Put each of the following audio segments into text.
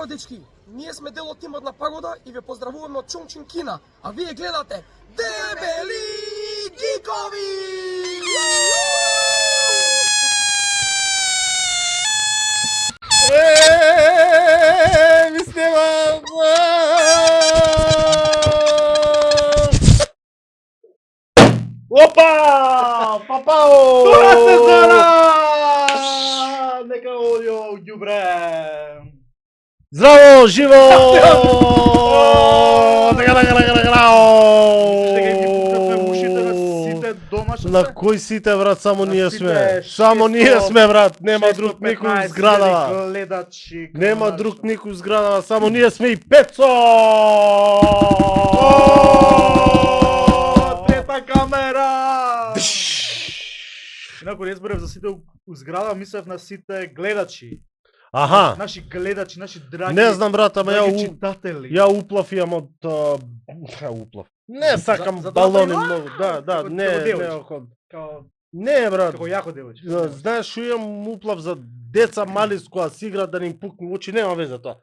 дечки! Ние сме дел од тимот на Пагода и ве поздравуваме од Чонгчин Кина, а вие гледате Дебели Гикови! Ми снимам! Опа! Папао! Втора сезона! Нека одио ѓубре! Здраво, живо! Сега ги пуктавме ушите на сите дома што На се. кој сите, брат, само На ние сите сме. Само ние сме, брат, нема друг никој в зградава. Гледачи. Нема друг никој в зградава, само ние сме и Пецо! Трета камера! Инаку не зборев за сите у зграда, мислев на сите гледачи. Аха, Наши гледачи, наши драги. не знам, брат, ама драги читатели. ја уплав имам од... уплав. Не сакам за балони тоа многу, да, Како- не, како не, девојче. охот. Као Не, брат. како јако девојче. Знаеш што имам уплав за деца мали с која си играат да не им пукне очи, нема веза тоа.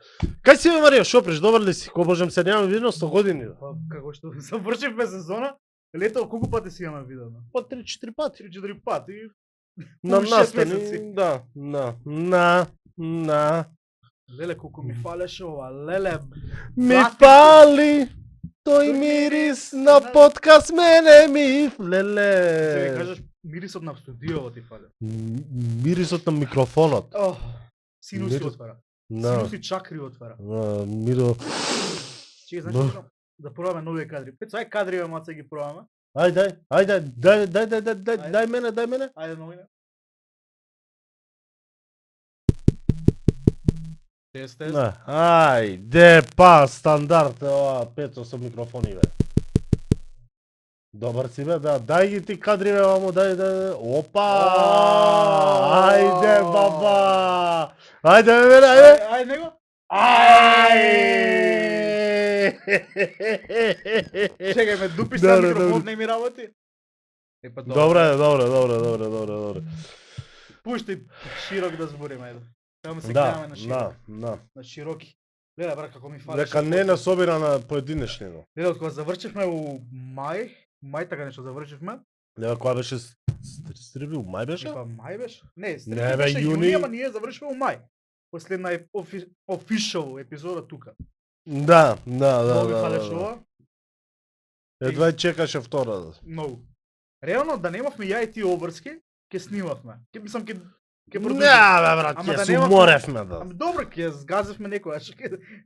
Кај си бе, Марија, шо преш, добар ли си? Ко Божем се немам видно 100 години. Па како што завршивме сезона, лето колку пати си имаме видено? Па 3-4 пати. 3-4 пати. На Пул 6 настани, месеци. да, на. Леле колку ми фалеше ова, леле. Ми Златите. фали тој мирис на подкаст мене ми Се ми леле. кажеш мирисот на студиово ти фале. Мирисот на микрофонот. Ох, синуси Мирис- отвара. На, Синуси чакри отвара. миро. Че значи да пробаме нови кадри. Пецо, ај кадри маца ги пробаме. Ајде, дај мене. Ајде нови. Тест. Не, ајде, па, стандард е ова, Пецо со микрофони, бе. Добар си, бе, да, дај ги ти кадри, бе, мамо, дај, опа, ајде, баба, ајде, бе, мене, ајде, Ајде него. Чекај ме дупиш на Добре, микрофон, добре. не ми работи. Епа Добре. Пушти широк да збориме, ајде. Само се Да, гледаме на широк. на. На широки. Гледа брат како ми фалеше. Дека не на собира на поединечнино. Гледа од кога завршивме у мај така нешто завршивме. Нема која беше стрибил, мај беше? Па мај беше? Не, Не, стриги бе, беше јуни. јуни, ама ние завршивме у мај. Последна official епизода тука. Да. Многу ми фалеше ова. Едва чекаше втора. Многу. Реално да немавме ја и ти обрски, ќе снимавме. Ќе мислам ќе Не, продолжиме. бе, брат, Ама ќе да се немавме- уморевме, да. Ами добро, ќе згазевме некојаш,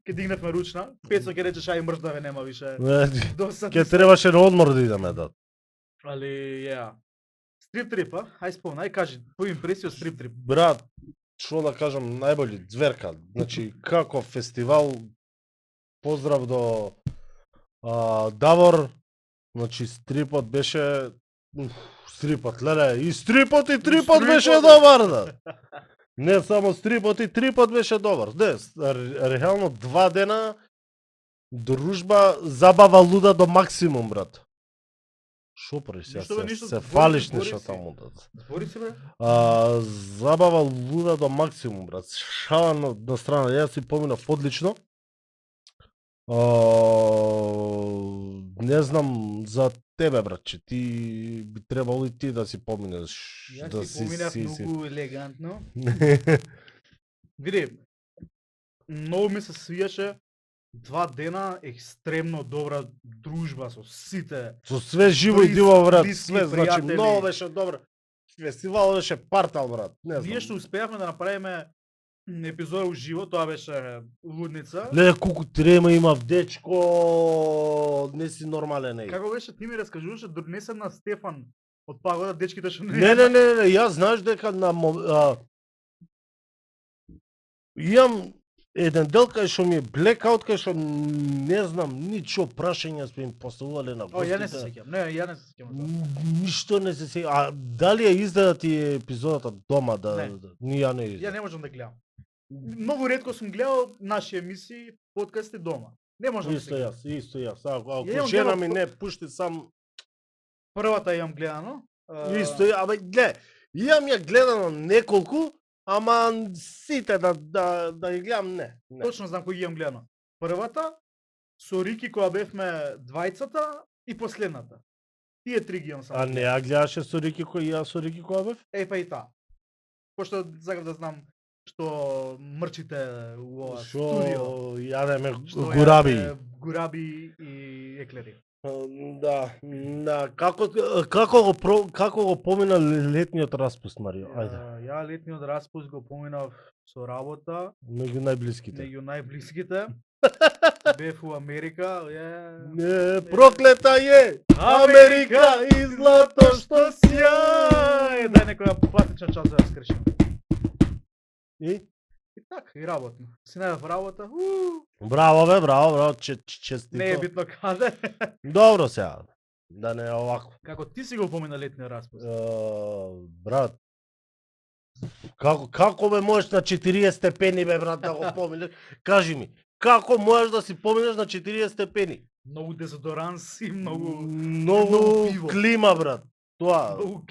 ќе дигневме ручна. Пецо ќе речеш ај мртве нема више. Досад. Ке требаше на одмор да идеме, да. Али ја. Стрип трипа, ај спомна, ај кажи, твој импресија од стрип трип. Брат, што да кажам, најболи зверка. Значи, како фестивал, поздрав до Давор, значи стрипот беше стрипот, леле, и стрипот и трипот Стрипот, беше бе. добар, да. Не само стрипот и трипот беше добар. Не, реално 2 дена дружба, забава луда до максимум, брат. Шо прави сега? Ништо, бе, ништо, Се збори фалиш си, збори нешто си. таму, да. Збори се бе. Забава луда до максимум, брат. Шала на страна, јас си поминав одлично. Не знам за тебе, брат, че ти би требало и ти да си поминеш. Јас да си поминав многу елегантно. Види, многу ми се свијаше 2 дена екстремно добра дружба со сите. Со све живо и диво, брат, блиски, све, значи, пријатели. многу беше добро. Фестивал беше партал, брат, не Ние што знам. успеавме да направиме епизода уживо, тоа беше лудница. Ле, колку трема имав, дечко, не си нормален, еј. Како беше, ти ми раскажуваше, донесе на Стефан од Пагода, дечките што Не, јас знаеш дека имам еден дел кај што ми е блекаут, кај што не знам ничо прашања сме им поставувале на О, ја не се гостите. сеќам. Не, ја не се сеќам. Ништо не се сеќам. А дали ја издаде ти епизодата дома да Не. ја не Ја издаде. не можам да гледам. Многу ретко сум гледал наши емисии, подкасти дома. Не можам да Исто се гледам. јас. Ако Ја имам жена гледал ми не пушти сам, Првата имам гледано. исто ја, абе гле, имам ја гледано неколку, ама сите да ги гледам не. Точно знам кој ги имам гледано. Првата, со Рики која бевме двајцата и последната. Тие три ги имам само. А не ја гледаше со Рики кој ја со Рики која бев? Па и таа. Пошто сакав да знам што мрчите у ова студио. Што јадеме Што гураби. јадеме гураби и еклери. Да, да, како го помина летниот распуст, Марио? Ајде. Ја летниот распуст го поминав со работа, Меѓу најблиските. меѓу најблиските. Бев у Америка, Не, проклета е Америка и злато што сјај. Дај некоја платична час да ја скршим. И? И така, и работно. Си најдов работа. Браво бе, браво, честито. Не е битно каде. Добро сега. Да не е овако. Како ти си го помина летниот распуст? Брат, како бе можеш на 40 степени бе брат да го поминеш? Кажи ми, како можеш да си поминеш на 40 степени? Многу дезодоранси, многу Многу пиво. клима брат. Тоа. многу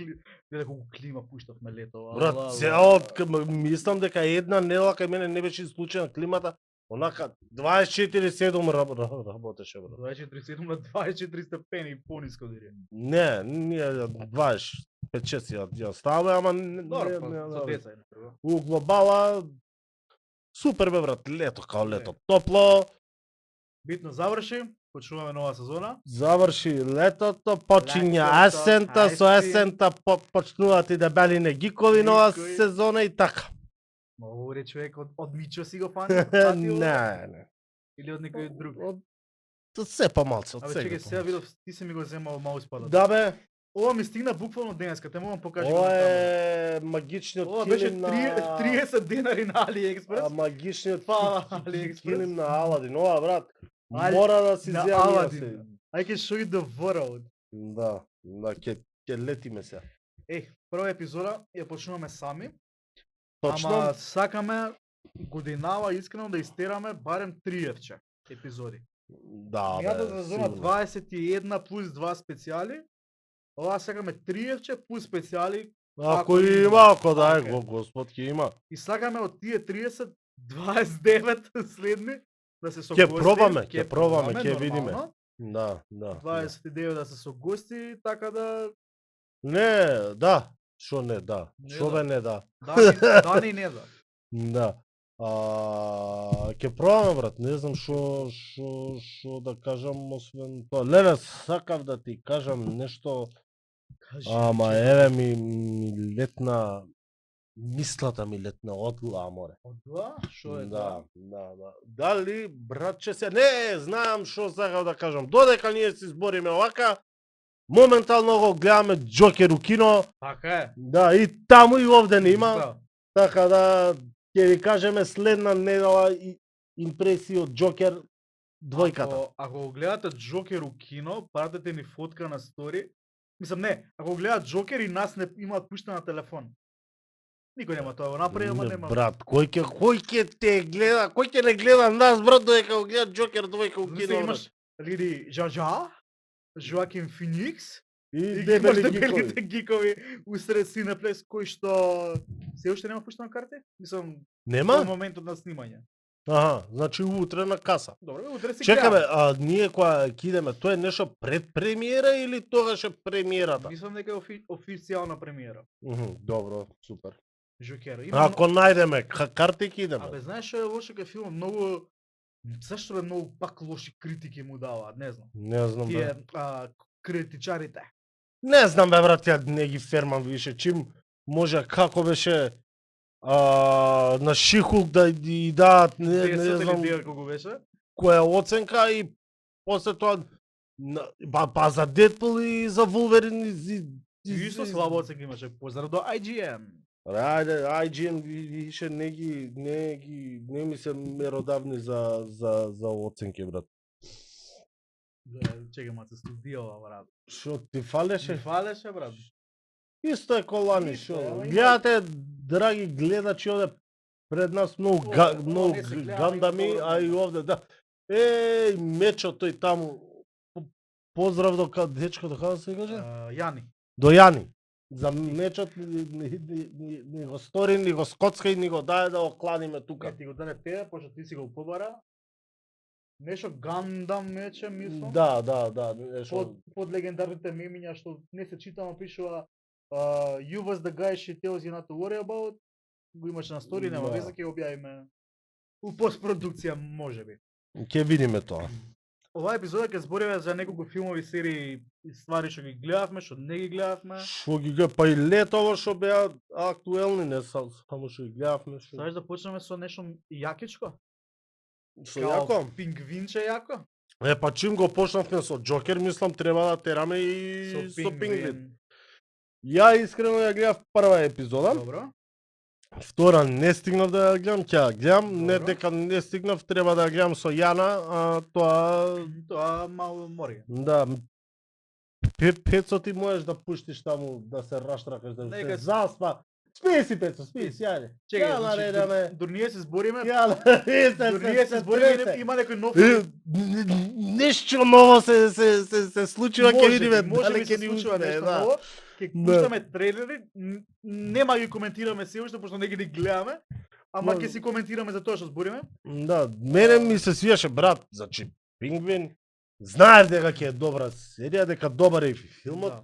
гледа колку клима пуштавме лето. Брат, сега мислам дека една недела кај мене не беше случајна климата. Онака 24/7 работеше брат. 24/7 на 24 степени и пониско дири. Не, 25-6 ја ставаме, ама Добро, па, за деца е не треба. у глобала супер бе брат, лето као лето, топло, Битно заврши, почнуваме нова сезона. заврши летото, почиња Летото, есента, со ајчи. есента почнуваат и дебелине гикови нова Гикови. сезона и така. Многу добре човек од Мичо си го Не. Или од некој друг. Од се помалце, од Абе сега. чекај, сега видов ти си ми го земал мауспадот. Да бе, Ова ми стигна буквално денеска, те морам покажам. ова е магичниот Ова беше килим на 30 денари на AliExpress. магичниот Па, килим AliExpress. на Аладин. Ова брат, Али- мора да си на земја Аладин. се. I can show you the world. Да, ќе летиме се. Прва епизода ја почнуваме сами, Точно. ама сакаме годинава искрено да истераме барем 3 евче епизоди. Да, Мијата бе, сезона сигурно. 21 плюс 2 специјали. Ова сакаме 3 евче плюс специјали Ако има, ако да, Така е. Господ ќе има. и сакаме од тие 30 29 следни да се со Ќе гости. пробаме, ќе видиме. нормално. Да. 29 да се со гости, така да Не, да. Шо не, да. Не, Шо да. бе не, да. да ни не да. Да. Ќе пробаме брат, не знам шо да кажам освен тоа. Леле, сакав да ти кажам нешто, ама еве ми летна мислата ми летна од глава море. Од два? Шо е Да, да. Дали братче се не знам шо сакав да кажам. Додека ние се збориме овака, моментално го гледаме Џокер у кино. Така е. Да, и таму и овде не има. Да. Така да ќе ви кажеме следна недела импресии од Џокер двојката. Ако го гледате Џокер у кино, пратете ни фотка на стори. Мислам не, ако го гледат Џокер и нас не имаат пуштен на телефон. Никој нема тоа го направи, ама Не, нема. брат, кој ќе те гледа, кој ќе не гледа нас брат додека го гледа Џокер двојка у Зamisли кино. брат. имаш Лиди Жажа, Жоаким Феникс И и дебели имаш гикови. дебелите гикови усред Синеплес кој што се уште нема пуштено на карти? Мислам, во Нема? моментот на снимање. Аха, значи утре на каса. Добро, утре си Чекаме, гледаме. ние кога ќе идеме, тоа е нешто пред премиера или тогаш е премиерата? Мислам дека е официјална премиера. Добро, супер. Жокер. Ако најдеме карти ќе идеме. Абе, знаеш што е лошо кај филмот? Многу зашто бе многу пак лоши критики му даваат, не знам. Не знам бе. Тие критичарите. Не знам бе брат, ја не ги фермам више, чим може како беше на Шихулк да и дадат не 10 или знам 9 колку беше? која оценка и после тоа па за Дедпул и за Вулверин И исто слаба оценка имаше. Поздрав до IGN. Ајде, IGN више не ми се меродавни за оценки брат. Чекай, ма се студијава, брат. Шо ти фалеше? Ти фалеше, брат. Исто е колани, Исто, шо. ама има- Гледате, драги гледачи, овде пред нас многу многу не се гледа, гандами, има а и овде, да. Мечо тој таму. Поздрав до дечко, до каде се каже? Јани. До Јани. За мечот ни го стори, ни го скоцка и ни го даде да го кладиме тука. Не, ти го даде тебе, пошто ти си го побара. Нешто Гандам мече, мислам. Да, нешто. Под легендарните мемиња што не се читама пишува You was the guy she tells you not to worry about. Го имаше на стори, нема Да. веза, ќе го објавиме у постпродукција можеби. Ќе видиме тоа. Оваа епизода ќе збориме за неколку филмови, серии и ствари што ги гледавме, што не ги гледавме. Шо ги гледа, па и летово што беа актуелни, не само што ги гледавме. Сакаш да почнеме со нешто јакичко? Со јако? Пингвинче јако? Па чим го почнавме со Джокер, мислам треба да тераме и со Пингвин. Ја искрено ја гледав прва епизода. Добро. Втора не стигнав да ја гледам, ќе ја гледам, не Добро. дека не стигнав, треба да ја гледам со Јана, а Тоа мало мори. да, Пецо ти можеш да пуштиш таму, да се раштракаш, да Нека се заспа. Спи си, Пецо, спи си, ајде. Чекај, Ја наредаме. дур ние се збориме, Ја дур ние се збориме, има некој нов Нешто ново се случува, ќе видиме може дали би се ќе ни случува успее, нешто да. ново. Ќе Да. пуштаме трейлери, нема ги коментираме се уште пошто не ги гледаме, ама Може. ќе си коментираме за тоа што збориме. Да, мене ми се свиеше брат, значи Пингвин. Знаев дека ќе е добра серија, дека добар е и филмот. Да.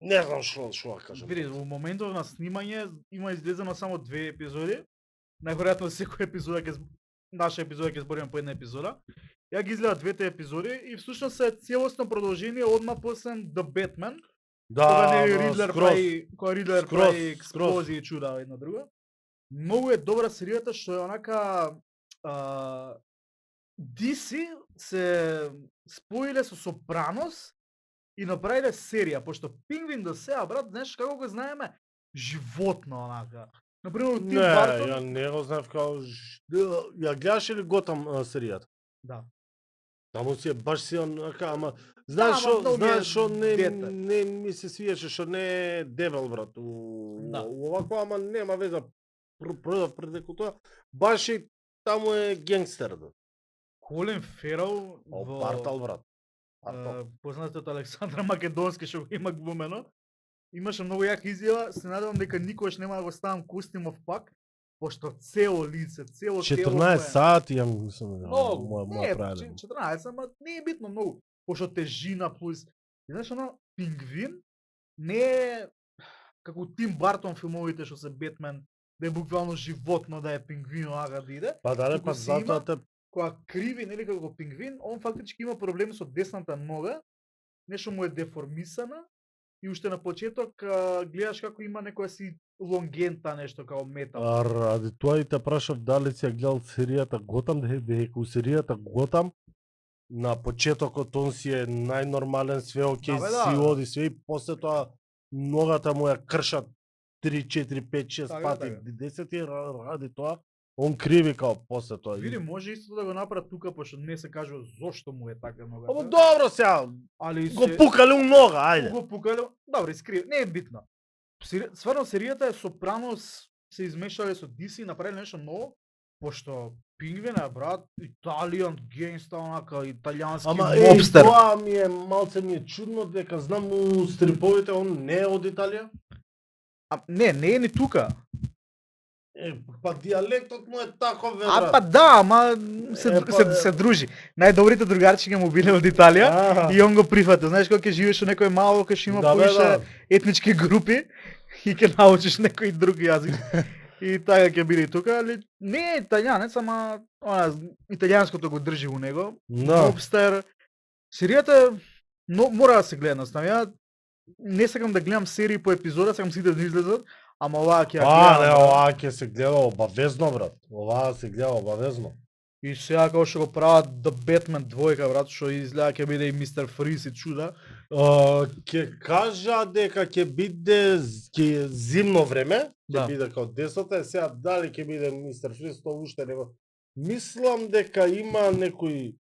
Не знам што да кажам. Види, во моментот на снимање има излезено само 2 епизоди. Најверојатно секоја епизода наша епизода ќе збориме по една епизода. Ја ги изгледа двете епизоди и всушност е целосно продолжение одма после The Batman. Кога не Ридлер прави, кога Ридлер скроз, прави експлозии и чуда една друга. Многу е добра серијата што е онака DC се споиле со Сопранос и направиле серија, пошто Пингвин до сега, брат, знаеш како го знаеме? Животно онака. Например, Тим Не, Бартон. ја не го знаев како ја гледаш ли Готам серијата? Да. Таму си е баш си онака, ама знаеш ама што, многу е што дете. не ми се свиеше што не е дебел брат. Да. Овако, ама нема веза. Преку тоа баш и таму е генгстер. Колин Ферел О, Бартал брат. Бартал. познатиот Александра Македонски што го има глумено, имаше многу јака изјава, се надевам дека никогаш нема да го ставам Костимов пак, пошто цело лице, цело тело му 14 е- сати ја мислам дека Многу, моја не, правилно. 14, ама не е битно многу, пошто тежина плюс. И знаеш, оно, Пингвин не е како Тим Бартон филмовите што се Бетмен, да е буквално животно да е пингвин онака да иде. Па да, туку па си затоа има- те Кога криви, нели како пингвин, он фактички има проблеми со десната нога, нешто му е деформисана и уште на почеток гледаш како има некоја си лонгента нешто како метал. А ради тоа и те прашав дали си ја гледал серијата Готам, дека у серијата Готам на почетокот он си е најнормален, све окей, Да, бе, да. си оди све и после тоа ногата му ја кршат 3, 4, 5, 6 Така, пати, така. 10 и ради тоа, он криви као после тоа. Види, може исто да го направат тука, пошто не се кажува зошто му е така ногата. Ама добро сега, Али го пукале у нога, ајде. Го пукале. Добро, искри, не е битно. Стварно серијата е Сопранос се измешале со DC и направиле нешто ново, пошто Пингвин е брат, Италијан генгста, онака италијански Ама мобстер. тоа ми е чудно дека знам у стриповите он не е од Италија. Не е ни тука. Па диалектот му е таков, бе, А брат. па да, ама Па, се дружи. Најдобрите другарчиња му биле од Италија Аха. и он го прифата. Знаеш кога ќе живееш во некој мало, кога ќе има Да, бе, повише да. етнички групи и ќе научиш некој друг јазик. И така ќе биде и тука, али не е италијанец, ама италијанското го држи у него. Да. Мобстер. Серијата мора да се гледа наставно. Ја не сакам да гледам серии по епизода, сакам сите да излезат, ама оваа ќе ја А, не, гледам. оваа ќе се гледа обавезно, брат. Оваа се гледа обавезно. И сега како што го прават The Batman 2, брат, што изгледа ќе биде и Мистер Фриз и чуда. Ќе кажа дека ќе биде ќе зимно време, ќе Да. биде као 10-та, сега дали ќе биде Мистер Фриз, тоа уште не го. Мислам дека има некои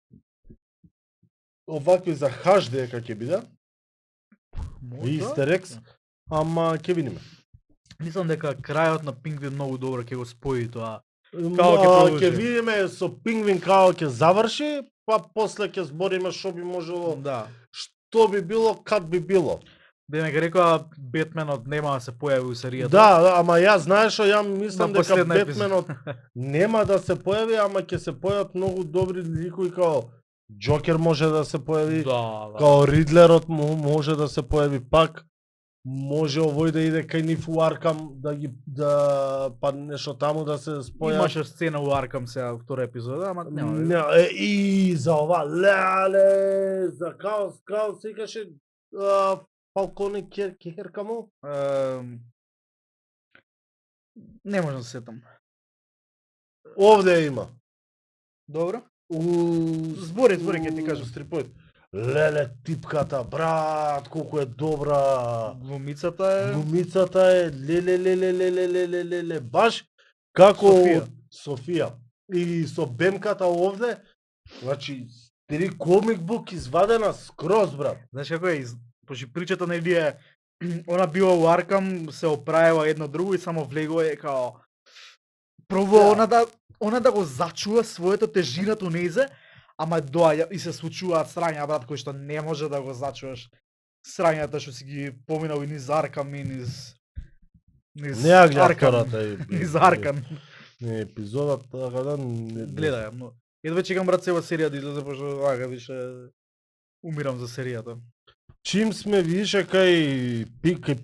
овакви за хаш дека ќе биде, Easter eggs, ама ќе видиме. Мислам дека крајот на Пингвин многу добро ќе го спои тоа. Како ќе продолжи? ќе видиме со Пингвин како ќе заврши, па после ќе збориме што би можело, Да. што би било, кад би било. Денега рекоа Бетменот нема да се појави у серијата. Да, ама ја знаеш што ја мислам На дека последна Бетменот нема да се појави, ама ќе се појават многу добри ликови као Джокер може да се појави, Да, као Ридлерот може да се појави пак. Може овој да иде кај нив у Аркам да па нешто таму да се споја. Имаше сцена у Аркам сега втора епизода, ама нема. Не, и за ова леле, за као секаше Фалконе Кехерка му? Не можам да се сетам. Овде има. Добро? Збори ќе ти кажам. Стрипојд. Леле, типката, брат, колку е добра. Глумицата е, леле, баш како Софија. И со бемката овде, значи, три комик бук извадена скроз, брат. Знаеш како е, поши причата нели е, она била у Аркам, се оправила едно друго и само влегува е као пробува она да го зачува своето тежината у нејзе, ама доаѓа и се случуваат срања, брат, кои што не може да го зачуваш. Срањата што си ги поминал и низ Аркам и низ Не ја гледам втората низ Аркам. Не епизодата, така да Гледај ја, но едва чекам брат цела серија да излезе, пошто ага више умирам за серијата. Чим сме више кај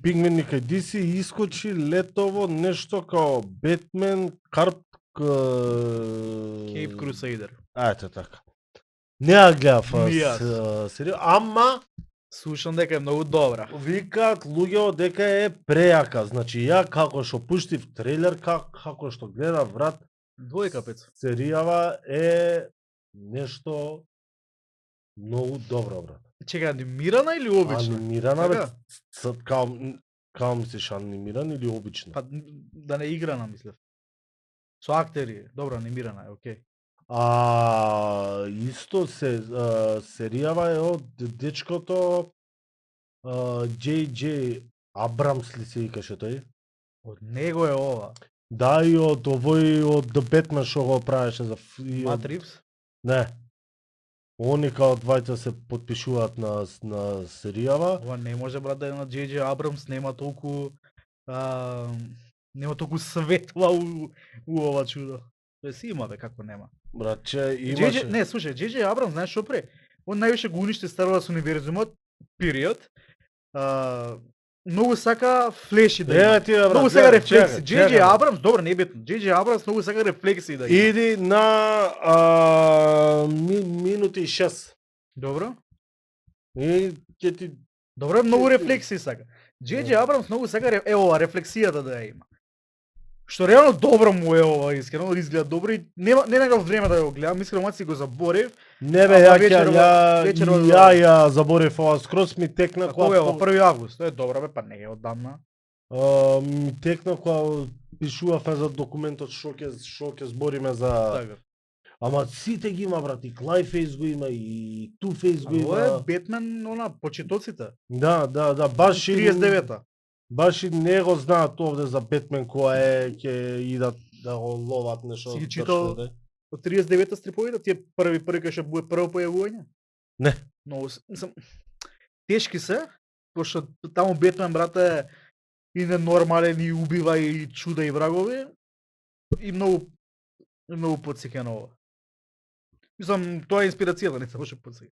Пигмен и кај DC искочи летово нешто као Бетмен, Кейп Крусейдер. Ајте така. Не ја гледав Ни јас. серија, ама Слушам дека е многу добра. викаат луѓето дека е прејака. Значи ја како што пуштив трейлер, како што гледав брат, Двојка пец. серијава е нешто многу добро брат. Чека, анимирана или обична? Анимирана бе, Така? као мислиш анимирана или обична? Па да не играна, мислев. Со актери, добро анимирана е, окей. Исто серијава е од дечкото J.J. Абрамс ли се викаше тој? Од него е ова. Да, и од овој од The Batman што го правеше за Мат Ривз? Не. Они као двајца се потпишуваат на серијава. Ова не може брат да е на J.J. Абрамс, нема толку светла у ова чудо. Тој си има бе, како нема. Братче, имаше... Не, слушај, J.J. Абрамс, знаеш што пре? Он највише го уништи Star Wars универзумот, период. Многу сака флеши да има. Многу сака рефлекси. J.J. Абрамс, добро, не е битно. J.J. Абрамс многу сака рефлекси да има. Иди на минути и 6. Добро? И ќе ти... Добро, многу рефлекси сака. J.J. Абрамс многу сака ова рефлексијата да ја има. Што реално добро му е ова, искрено, изгледа добро и не најдов време да го гледам, искрено си го заборев. Не бе, ја заборев ова, скроз ми текна кога... Кога е, 1 август, е добро бе, па не е оддавна. Ми текна кога пишувавме за документот што ќе збориме за... Така. Ама сите ги има, брат, и Клайфейс го има, и Туфейс го има. Ова е Бетмен, она, почетоците. Да, баш 39-та. Баш и не го знаат овде за Бетмен која е, ќе идат да го ловат нешто. Си ги читал од 39-та стриповите, тие први кај што буде прво појавување? Не. Но тешки се, пошто таму Бетмен брат е и ненормален и убива и чуда и врагови и многу потсеќа на ова. Мислам, тоа е инспирацијата, не се беше потсеќа.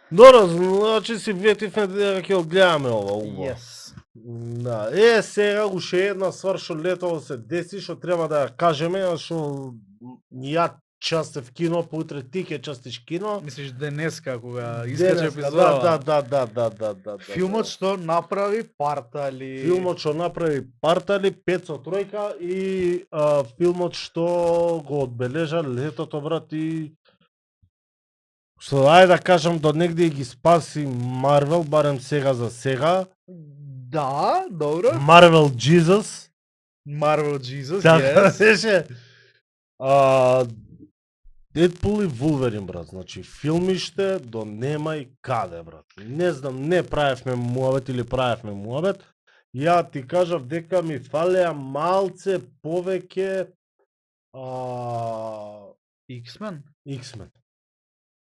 Добро, значи си ветивме дека ќе го гледаме ова убаво. Yes. Да, сега уште една ствар што летово се деси, што треба да ја кажеме, што ја частев кино, поутре ти ќе частиш кино. Мислиш денеска кога искаче епизода? Да. Филмот што направи Партали. Филмот што направи Партали, 503 и филмот што го одбележа летото брат и што ајде да кажам до негде ги спаси Марвел, барем сега за сега. Да, добро. Marvel Jesus, yes. беше. Deadpool и Wolverine, брат, значи филмиште до нема и каде, брат. Не знам, не правевме муабет или правевме муабет. Ја ти кажав дека ми фалеа малце повеќе X-Men X-Men.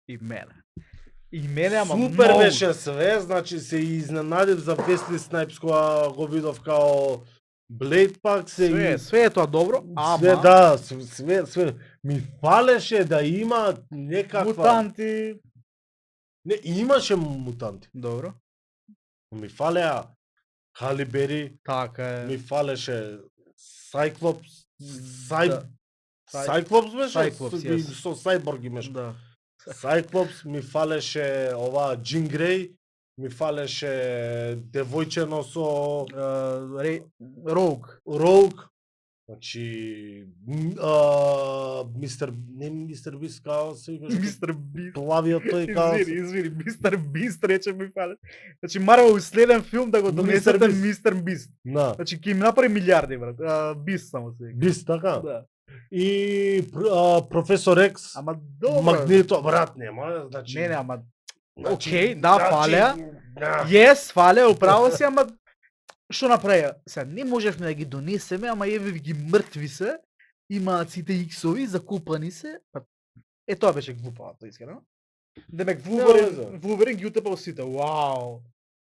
и мене. И мене, ама Супер многу. беше све, значи се изненадив за Весли Снайпс кога го видов као Блейд пак се Све е тоа добро, ама све да, све ми фалеше да има некаква мутанти. Не, имаше мутанти. Добро. Ми фалеа Халибери, Така е. ми фалеше Сайклопс, Да. Сайклопс беше? Cyclops, yes. Со Сайборг имаш. Да. Сайклопс, ми фалеше ова Джин Грей, ми фалеше девојчено со Роуг. Роуг. Значи мистер Бист као се викаше Мистер Бист. плавиот тој као Извини, мистер Бист рече ми фале. Значи Марвел следен филм да го Мистер донесете Бист. мистер Бист. на Значи ќе им направи милиарди, брат. Бист само се вика. Бист така. Да. И професор Екс, Ама добро. Магнето, брат, нема, значи Не, ама значи, окей, да, фалеа. да. Yes, фале, управо си, ама што направија? Сега не можевме да ги донесеме, ама еве ги мртви се. Имаат сите иксови, закупани се. Па тоа беше глупавато, искрено. Демек Вулверин ги утепал сите. Вау.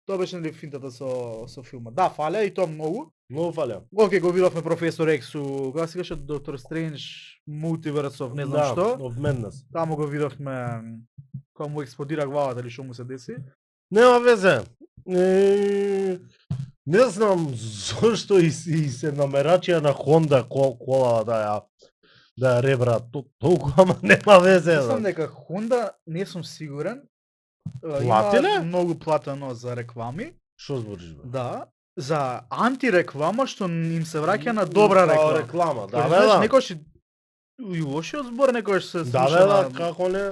Тоа беше нели финтата со филма. Да, фале и тоа многу. Многу фалеа. Океј, го видовме професор Ексу, кога се беше Доктор Стрендж, Multiverse of не знам што. Од Madness. Таму го видовме кога му експлодира главата или што му се деси. Нема везе. Не знам зошто и се намерачија на Honda кола да ја ребра толку, ама нема везе. Мислам дека Honda, не сум сигурен, Платиле? има многу платено за реклами. Што збориш бе? Да, за антиреклама што им се враќа на добра Као реклама. реклама, да Знаеш, бе да. некојаш и лошиот збор, некојаш се Да бе слуша да, на... како не?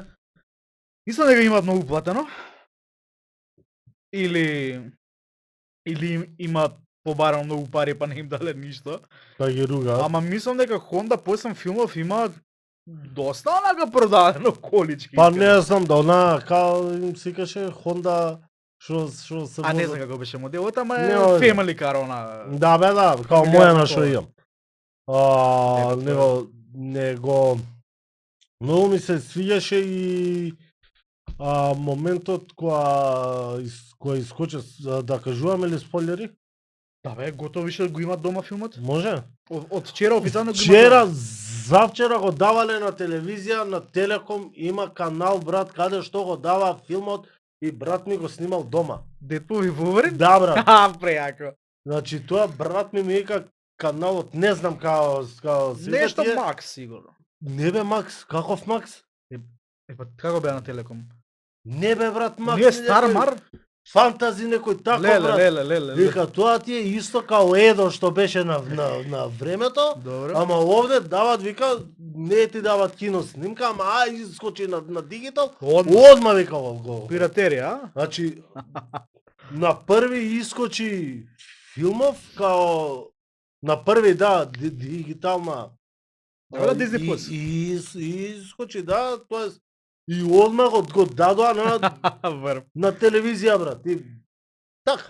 Мислам дека имаат многу платено. Или има побарано многу пари па не им дале ништо. Да ги ругаат. Ама мислам дека Honda после филмов има доста онака продадено колички. Па не знам да она као им се каше Honda што се А не возат. знам како беше моделот, ама е Не, family car она. Да бе да, као Милиарда моја на што кола. имам. Нема Него многу ми се свиѓаше и моментот која искочи да кажуваме ли спойлери? Да бе, готово више го имат дома филмот. Може? Од вчера официјално го имат. Вчера, завчера го давале на телевизија, на Телеком има канал брат каде што го дава филмот и брат ми го снимал дома. Дедпул и Вулверин? Да брат. Прејако. Значи тоа брат ми вика каналот, не знам као се вика Нешто тие. Макс сигурно. Не бе Макс, каков Макс? Па како беа на Телеком? Не бе брат Макс. Ние Стар Мар? Фантази некој тако брат. Леле. Вика тоа ти е исто као Едо што беше на времето. Добро. Ама овде дават, вика, не ти дават кино снимка, ама искочи на дигитал, одма вика го. Пиратерија, а? Значи, на први искочи филмов, као, на први, да, дигитална. Така да Disney Plus. И искочи, да, тоест, и одма го дадоа Врв. на телевизија, брат. И, така.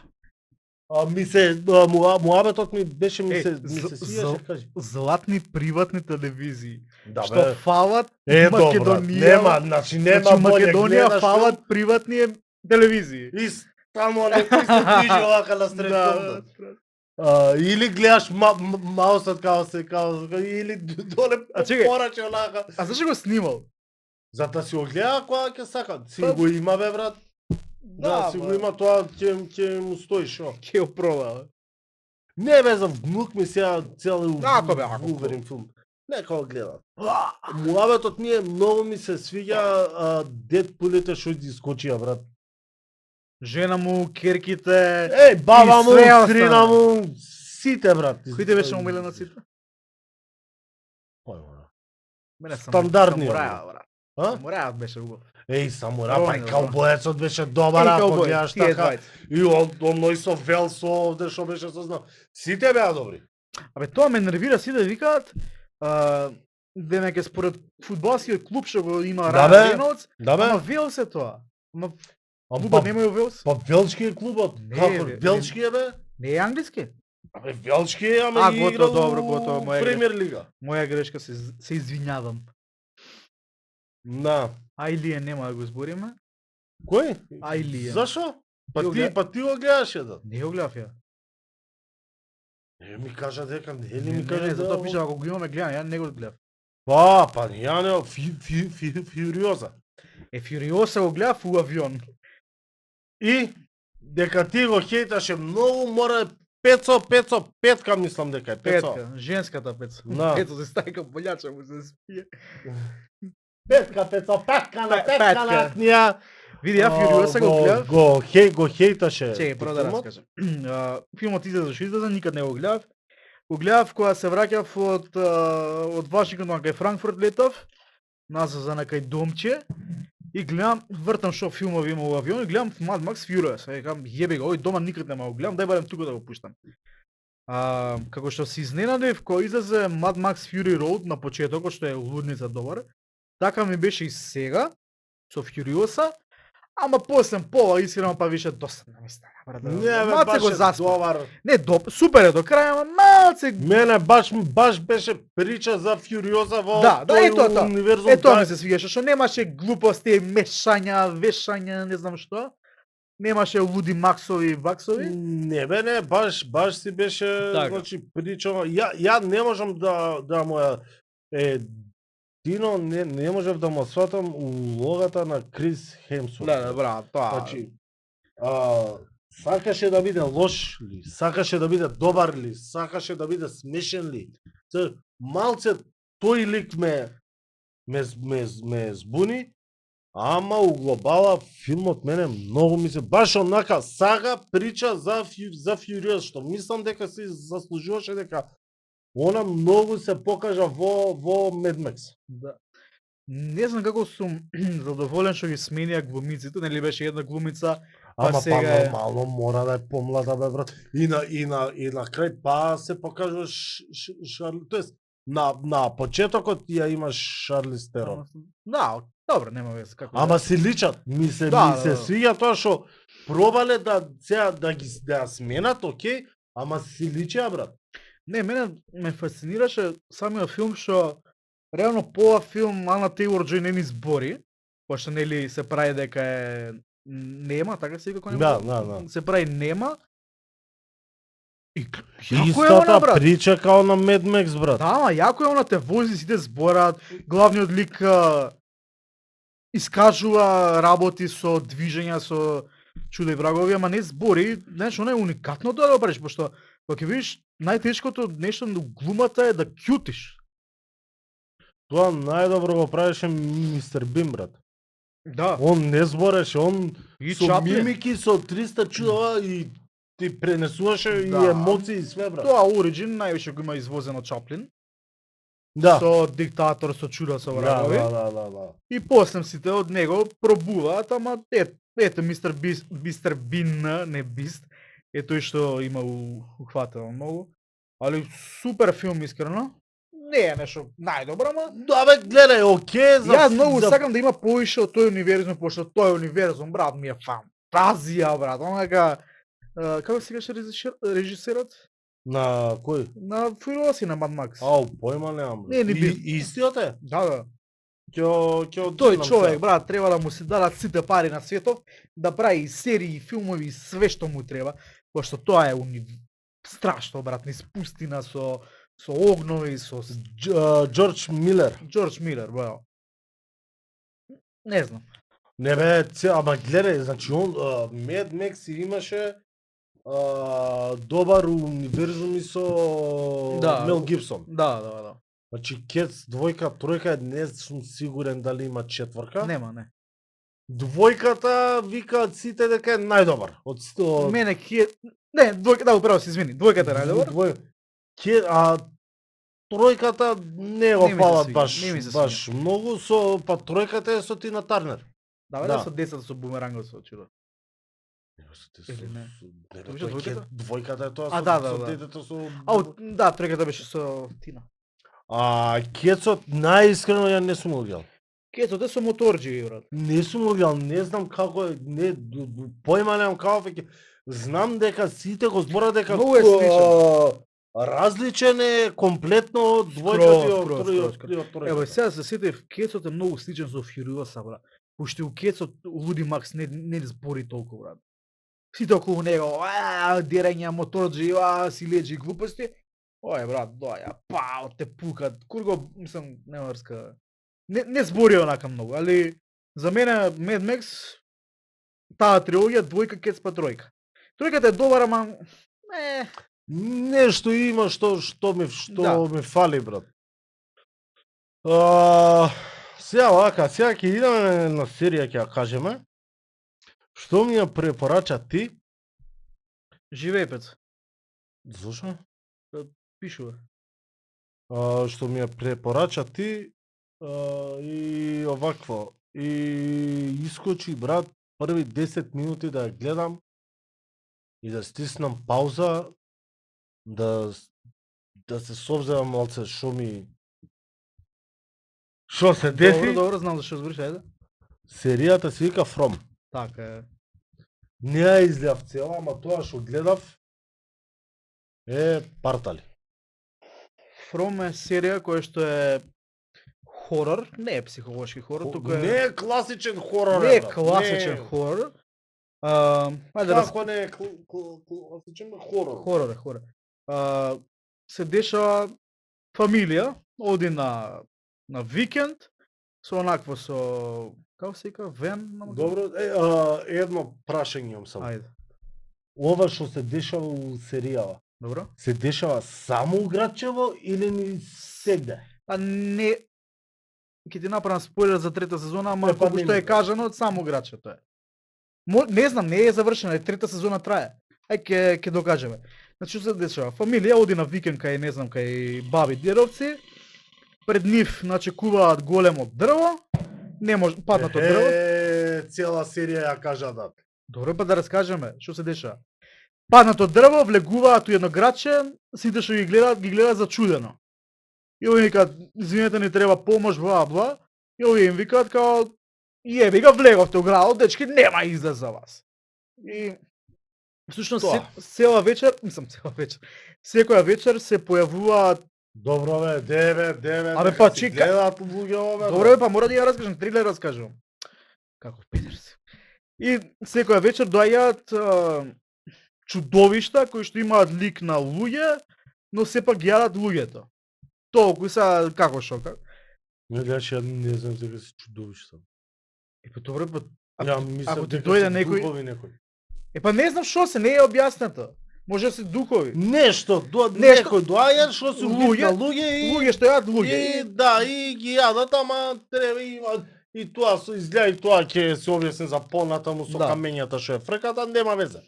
Муабетот ми беше, ми се свијаше, кажи. Златни приватни телевизии. Да, Што бе. фалат Добро, Македонија. нема, значи нема Значи, боле Македонија гледаш фалат приватни телевизии. и само не ти се движи овака на средком. Или гледаш маусот као или доле А чекај. пораче онака. А зашто го снимал? За да си го гледа кога ќе сака. Си Па- го има бе брат. Да, си го бе. има тоа ќе му стои шо. Ке го продава. Не бе за внук ми сега цел Ако бе, ако Вулверин филм. Нека го гледа. Муабетот ми е многу ми се свиѓа Дедпулите што ги искочија брат. Жена му, керките. Еј, баба И му, све остана. стрина му, сите брат. Кој те беше омиленоците? Мене Стандардни, Самураја, брат. А? Самурајот беше убав. Еј, самура, па и Ровно, каубоецот беше добар, ако Каубој, гледаш тие така. двајца. И оној со Велсо овде што беше сознал. Сите беа добри. Абе тоа ме нервира сите викаат демек е според фудбалскиот клуб што го има Да, Рајан бе. Рейнолдс, Да бе. ама Велс е тоа. Ама А, клубот немај Велс? Па Велчки е клубот. Не, Како бе, Велчки е бе? Не е англиски? Абе Велчки е, ама А, и готово, играл добро, у готово, моја Премиер лига. Моја грешка, се извинјавам. Да. А или нема да го збориме. Кој? Alien. Зашо? Па Ти го ти, гледа- па ти го гледаше да. Не го гледав ја. Не ми кажа дека, не ли Не, ми кажа затоа пиша ако го имаме гледано, ја не го гледав. Па ја не, Фюриоза. Фюриоса го гледав у авион. И дека ти го хейташе многу, мора петка мислам дека е пецо. Петка, женската пеца. Да. Пецо се стајка болјача му се спие. Петка на Петка. натнија. Види, ја Фюриоса го гледав. Го хейташе. Чекај, прво да филмот. раскажам. Филмот излезе што излезе, никад не го гледав. Го гледав кога се враќав од Вашингтон кај Франкфурт летав, назад за некај домче и гледам, вртам што филмови има во авион и гледам Mad Max Furious. Викам, јеби го, овој дома никад нема го гледам, дај барем тука да го пуштам. Како што се изненадев кога излезе Mad Max Fury Road на почетокот што е лудница добар, така ми беше и сега со Furiosa. Ама после пола искрено па више досадно ми стана, брат. Не, бе, Малце го баш е заспав. добар. Не, супер е до крај, ама малце... Мене баш беше прича за Фюриоза во Да, тој ето тоа. универзум. Тоа ми се свигаше, што немаше глупости, мешања, вешања, не знам што. Немаше луди максови, баксови. Не бе, не, баш си беше, Така. значи, прича. Ја не можам да му Дино не можев да му сватам улогата на Крис Хемсворт. Да, брат, тоа. Значи, сакаше да биде лош ли, сакаше да биде добар ли, сакаше да биде смешен ли. Малце тој лик ме збуни, ама у глобала филмот мене многу ми се баш онака сага прича за Фюриоз, што мислам дека се заслужуваше дека она многу се покажа во Mad Max. Да. Не знам како сум задоволен што ги сменија глумиците, нели беше една глумица, па Ама сега па е... нормално мора да е помлада бе брат. И на крај па се покажува Шарли, тоест на почетокот ја имаш Шарли Стерон. Да, добро, нема вез како. Ама си личат, ми се Да, да. свиѓа тоа што пробале да сега да ја сменат, окей, ама си личеа брат. Не, мене ме фасцинираше самиот филм што реално по овој филм Ана Тейлор-Џој не ни збори, пошто нели се прави дека е нема, така се вика кој Да, да. се прави нема. И јако е Истата она, брат. прича као на Mad Max брат. Да, ама јако е она, те вози, сите збораат, главниот лик искажува работи со движења, со чуда и врагови, ама не збори, знаеш, она е уникатно тоа да го правиш, пошто кога ќе видиш најтешкото нешто на глумата е да кјутиш. Тоа најдобро го правеше Мистер Бин брат. Да. Он не збореше, он И со Чаплин. мимики, со 300 чудова и ти пренесуваше и Да. емоции и све брат. Тоа Origin највише го има извозено Чаплин. Да. Со диктатор, со чуда, со врагови. Да. И после сите од него пробуваат, ама ето Мистер Бин, не Бист, е тој што има ухватено многу. Али супер филм искрено. Не е нешто најдобро, ама Да бе, гледај, окей, јас многу сакам да има поише од тој универзум, пошто тој универзум, брат, ми е фантазија, брат. Онака, како се каже режисерот? На кој? На Фуриоси на Mad Max. Ау, појма немам. Не, не би- Истиот е? Да. Ќе Тој човек, брат, треба да му се дадат сите пари на светот, да прави и серии, филмови, све што му треба, пошто тоа е страшно, брат, низ пустина со огнови, со Џорџ Милер. Џорџ Милер, браво. Не знам. Не бе, ама гледај, значи он Mad Max имаше добар универзум и со Да. Мел Гибсон. Да. Значи Кец, двојка, тројка, не сум сигурен дали има четврка. Нема, не. Двојката викаат сите дека е најдобар. Од Мене не, двојка, да, управо се извини. Двојката е најдобар. Тројката не го Не ми се фалат свиѓа, не ми се баш многу, па тројката е со Тина Тарнер. Да, Да. со децата со бумерангот со чудо. Или не? Не, Тоа бе, беше тоа е двојката? двојката е тоа А, со, да, со да. детето со... Да, тројката беше со Тина. Кецот најискрено ја не сум го гледал. Кето, те со моторџи, брат. Не сум го гледал, не знам како е, појма немам како ќе. Знам дека сите го зборат дека Многу е сличен. различен е комплетно од двојката и од Скроз. тројката. Ево, сега се сетив, Кецот е многу сличен со Фјуриоса, брат. Пошто у кецот Луди Макс не збори толку, брат. Сите околу него, дерења, моторџи, силеџи, глупости. Ој, брат, доја, пау, те пукат. Курго, мислам, не мрска. Не збори онака многу, али за мене Mad Max таа трилогија двојка кец па тројка. Тројката е добра, ама Нешто има што Да. ми фали, брат. Сега вака, сега ќе идеме на серија ќе ја кажеме. Што ми ја препорача ти? живеј пец. Зошто? Пишува. Што ми ја препорача ти и овакво. И искочи, брат, први 10 минути да ја гледам и да стиснам пауза, да се совземам малце што се деси. Добро, знам зашто збориш, ајде. Серијата се вика From. Така е. Не ја изгледав цела, ама тоа што гледав е партали. From е серија која што е хорор, не е психолошки хорор, туку е... Не е класичен хорор. Не е брат. класичен Не е. хорор. Ајде да Како не е класичен хорор? хорор е, хорор. Се дешава фамилија, оди на викенд, со онакво со... Како се вика? Вен? Добро, едно прашање имам само. Ајде, Ова што се дешава у серијава, добро. се дешава само у Грачево или ни сегде? Не... Ќе ти направам спойлер за трета сезона, ама Па колку не што ми е кажано, само Грачето е. Не знам, не е завршена, трета сезона трае. Ај ќе докажеме. Значи што се дешава? Фамилија оди на викенд кај не знам кај баби дедовци. Пред нив начекуваат големо дрво. Не може паднато дрво. Цела серија ја кажа да. Добро, па да раскажеме што се дешава. Паднато дрво, влегуваат у едно градче, сите што ги гледаат зачудено. И овие викаат, извинете, ни треба помош, бла бла. И овие им викаат као, јеби ga влеговте у градот, дечки, нема излез за вас. И всушност Тоа. цела вечер, секоја вечер се појавуваат. Добро бе, деве. Абе, нека па, си чека. гледаат луѓе ове. Добро бе, па мора да ја раскажам, трилер раскажувам. Како Петерс. И секоја вечер доаѓаат чудовишта кои што имаат лик на луѓе, но сепак ги јадат луѓето. Толку са како шока. Не, ја не знам дека се чудовишта. Па добро, па Ја мислам ако ти дека дојде се некој- духови некој. па не знам што се, не е објаснето. Може да се духови. Нешто, Нешто- некој доаѓа што се убит Луѓе- на луѓе и Луѓе што јадат луѓе. И да, и ги јадат, ама треба има и тоа со изгледа и тоа ќе се објасни за понатаму со Да. камењата што е фрката, нема везе.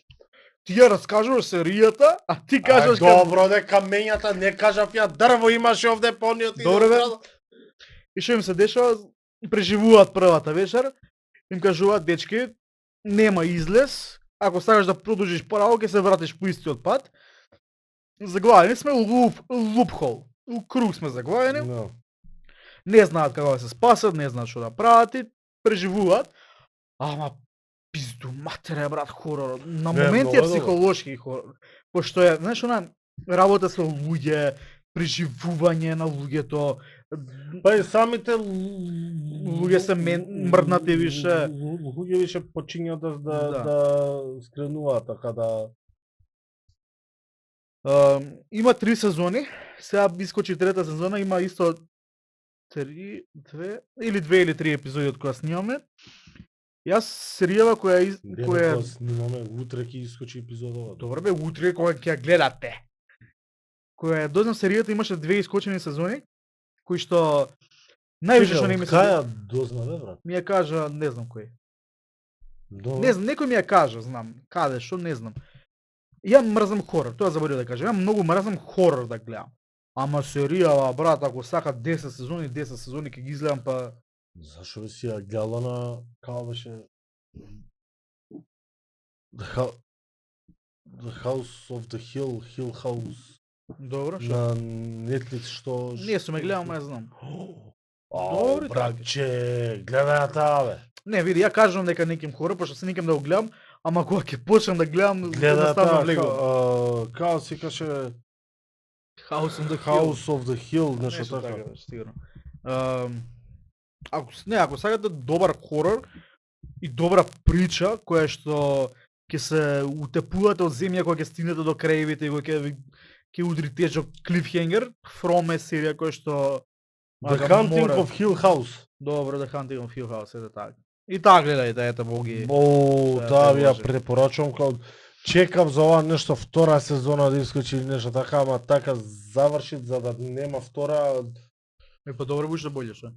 Ти ја раскажуваш серијата, а ти кажеш Добро де камењата, не кажав ја дрво имаше овде пониот. Добро, бе. И што им се дешава, преживуваат првата вечер, им кажуваат, дечки, нема излез, ако сакаш да продолжиш право, ќе се вратиш по истиот пат. Заглавени сме у лупхол, у круг сме заглавени, No. не знаат како да се спасат, не знаат што да прават и преживуваат. Ама пизду матере, брат, хорор. На Не, моменти е многу добро. психолошки хорор. Пошто е, знаеш, она работа со луѓе, преживување на луѓето. Па и самите Луѓе се мрднати више. Луѓе више почињаат Да. да скренуваат, така да... Има 3 сезони, сега искочи трета сезона, има исто 2 или 3 епизоди од која снимаме. Јас серијава која Која снимаме, утре ќе искочи епизодова. добро бе, утре кога ќе ја гледате. Која дознам серијата имаше 2 искочени сезони, кои што највише што не ми се Каја дознаве, брат? ми ја кажа, не знам кој. Добро. Не знам, некој ми ја кажа, знам, каде, што не знам. Ја мрзам хорор, тоа заборив да кажам. Ја многу мрзам хорор да гледам. Ама серијава, брат, ако сака 10 сезони ќе ги изгледам, па Зашо би си ја гледала на... Као беше... The House of the Hill House добро, што? на Netflix што... Не сум ја гледал, ама ја знам. Ау, Добри братче, гледај ја таа, бе. Не, види, ја кажувам дека неким хорор, пошто се никам да го гледам, ама кога ќе почнам да гледам, Гледај едноставно таа, влегувам. као си каше House on the Hill. House of the Hill, нешто Нешто така. така, сигурно. ако сакате добар хорор и добра прича која што ќе се утепувате од земја кога ќе стигнете до краевите и кога ќе удри тежок клифхенгер, From е серија која што The Hunting of Hill House. Добро, The Hunting of Hill House, ете така. И таа гледајте, ете боги. Таа ви ја може. препорачувам као чекам за ова нешто втора сезона да искочи или нешто така, ама така завршит за да нема втора. Па добро буше боле што.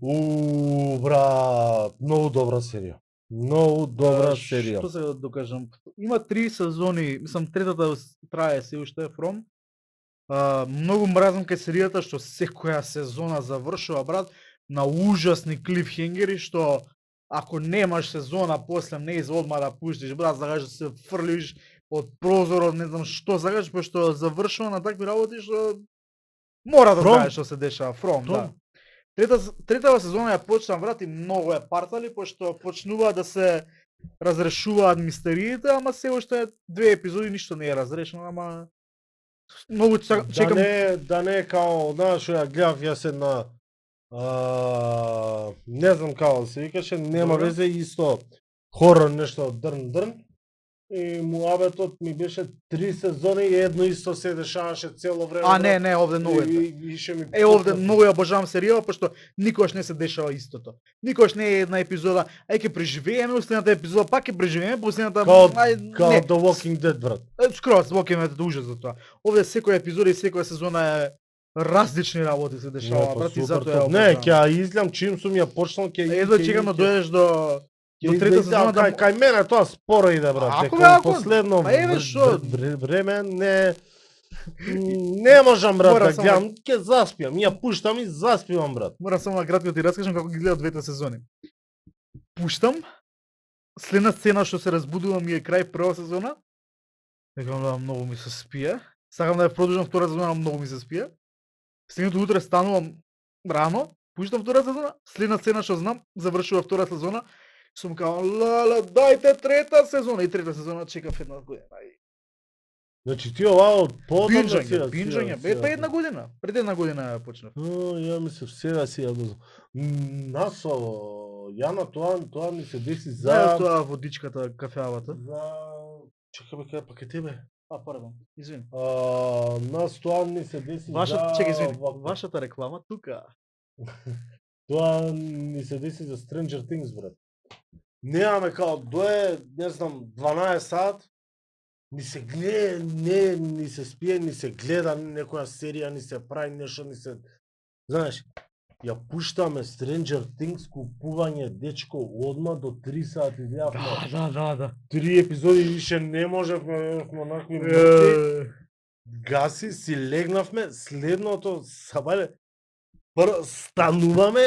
Брат, многу добра серија. Многу добра серија. Што се докажам? Има 3 сезони, мислам третата трае се уште From. Многу мразам кај серијата што секоја сезона завршува, брат, на ужасни клифхенгери што ако немаш сезона после не из одма да пуштиш, брат, загаш да се фрлиш од прозорот, не знам што загаш, пошто завршува на такви работи што мора да From? знаеш што се дешава. From, да. Третава сезона ја почнам, брат, и многу ја партали, пошто почнува да се разрешуваат мистериите, ама се уште 2 епизоди ништо не е разрешено, ама многу чекам. Да не е као, знаеш, ја гледав јас една не знам како се викаше, нема Добро. везе, исто хорор нешто дрн и муабетот ми беше 3 сезони и едно исто се дешаваше цело време. Не, овде многу е. Овде многу ја обожавам серија, пошто никош не се дешава истото. Никош не е една епизода, ќе преживееме последната епизода, пак ќе преживееме последната. Као не. The Walking Dead, брат. Скроз, Walking Dead е ужас за тоа. Овде секоја епизода и секоја сезона е различни работи се дешава, брат, и затоа ја Не, обожавам. ќе ја изгледам чим сум ја почнал, ќе Едва чекам да дојдеш до трета сезона да кај мене тоа споро иде, брат. Ако Дека бе, ако- последно па еве шо? време не можам, брат, Мора да само гледам, ќе заспиам, ја пуштам и заспивам, брат. Мора само на кратко да ти раскажам како ги гледам двете сезони. Пуштам, следна сцена што се разбудувам ми е крај прва сезона. Викам да многу ми се спие. Сакам да ја продолжам втора сезона, многу ми се спие. Следното утре станувам рано, пуштам втора сезона, следна сцена што знам, завршува втора сезона. Сум као, лале, дајте трета сезона. И трета сезона чекав една година. Значи ти ова од подамна Бинџање, бе една година. Пред една година ја почнав. Ја мислев сега си ја дознав. Насо, Јана, тоа ми се деси За за... тоа водичката, кафеавата. Чекай бе, кај пак е тебе. Пардон, извини. Нас тоа ми се деси Чекай, извини. за... Вашата реклама тука. Тоа ми се деси за Stranger Things, брат. Немаме као дое, не знам, 12 сат, ни се гледа, ни се спие, ни се гледа некоја серија, ни се прави нешто, ни се... Знаеш, ја пуштаме Stranger Things, купување дечко одма до 3 сати изгледавме. Да. 3 епизоди више не можевме, бевме онакви мртви. Гаси, си легнавме, следното сабале, стануваме,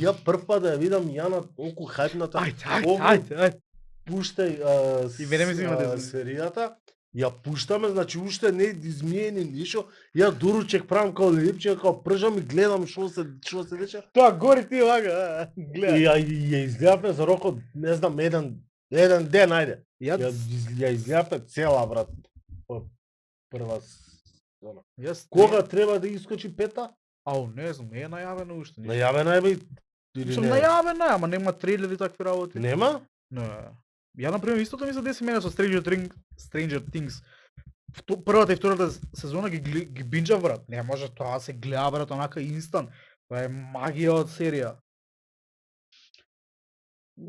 ја прв пат да ја видам Јана толку хајпната. Ајде. Пуштај И мене ми зима да серијата, ја пуштаме, значи уште не измиени ништо, ја дуручек правам као лепче, као пржам и гледам што се деша. Тоа гори ти вага, И гледај. ја изгледавме за рокот, не знам, еден ден, ајде. Ја изгледавме цела, брат. Прва сезона. Кога треба да искочи пета? Ау, не знам, не е најавено уште. Најавена е бе или Сум не? најавена, ама нема трейлери такви работи. Нема? Не. Ја например истото ми се деси мене со Stranger Things. Првата и втората сезона ги бинџав, брат. Не може тоа се гледа, брат, онака инстант. Тоа е магија од серија.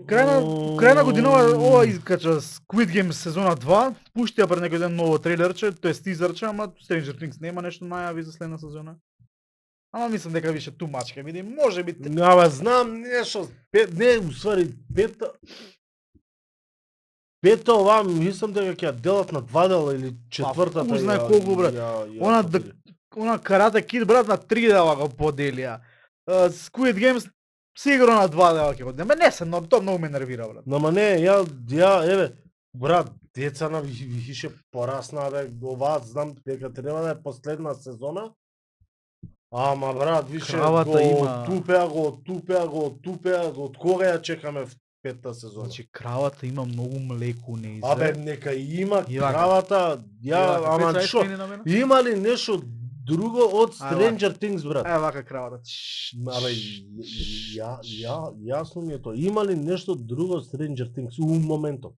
Крај на годинава ова искача Squid Game сезона 2, пушти ја пред некој ден ново трейлерче, тоест тизерче, ама Stranger Things нема нешто најави за следна сезона. Ама мислам дека више too much ќе биде, можеби. Ама знам нешто, не, усвари, пета ова, мислам дека ќе ја делат на 2 дела или четвртата. Ку знае колку, брат. Она Карате Кид, брат, на 3 дела го поделија. Squid Games сигурно на 2 дела ќе го делија. Не се, но тоа многу ме нервира, брат. Нама не, ја, еве, брат, деца на више порасна, бе, ова знам дека треба да е последна сезона. Ама брат, више Кравата го има- оттупеа, од кога ја чекаме петта сезона? Значи кравата има многу млеку не Абе, нека има Јака. кравата, ама што? Има ли нешто друго од Ај, Stranger Things, брат. вака кравата. Абе, јасно ми е тоа. Има ли нешто друго од Stranger Things у моментов?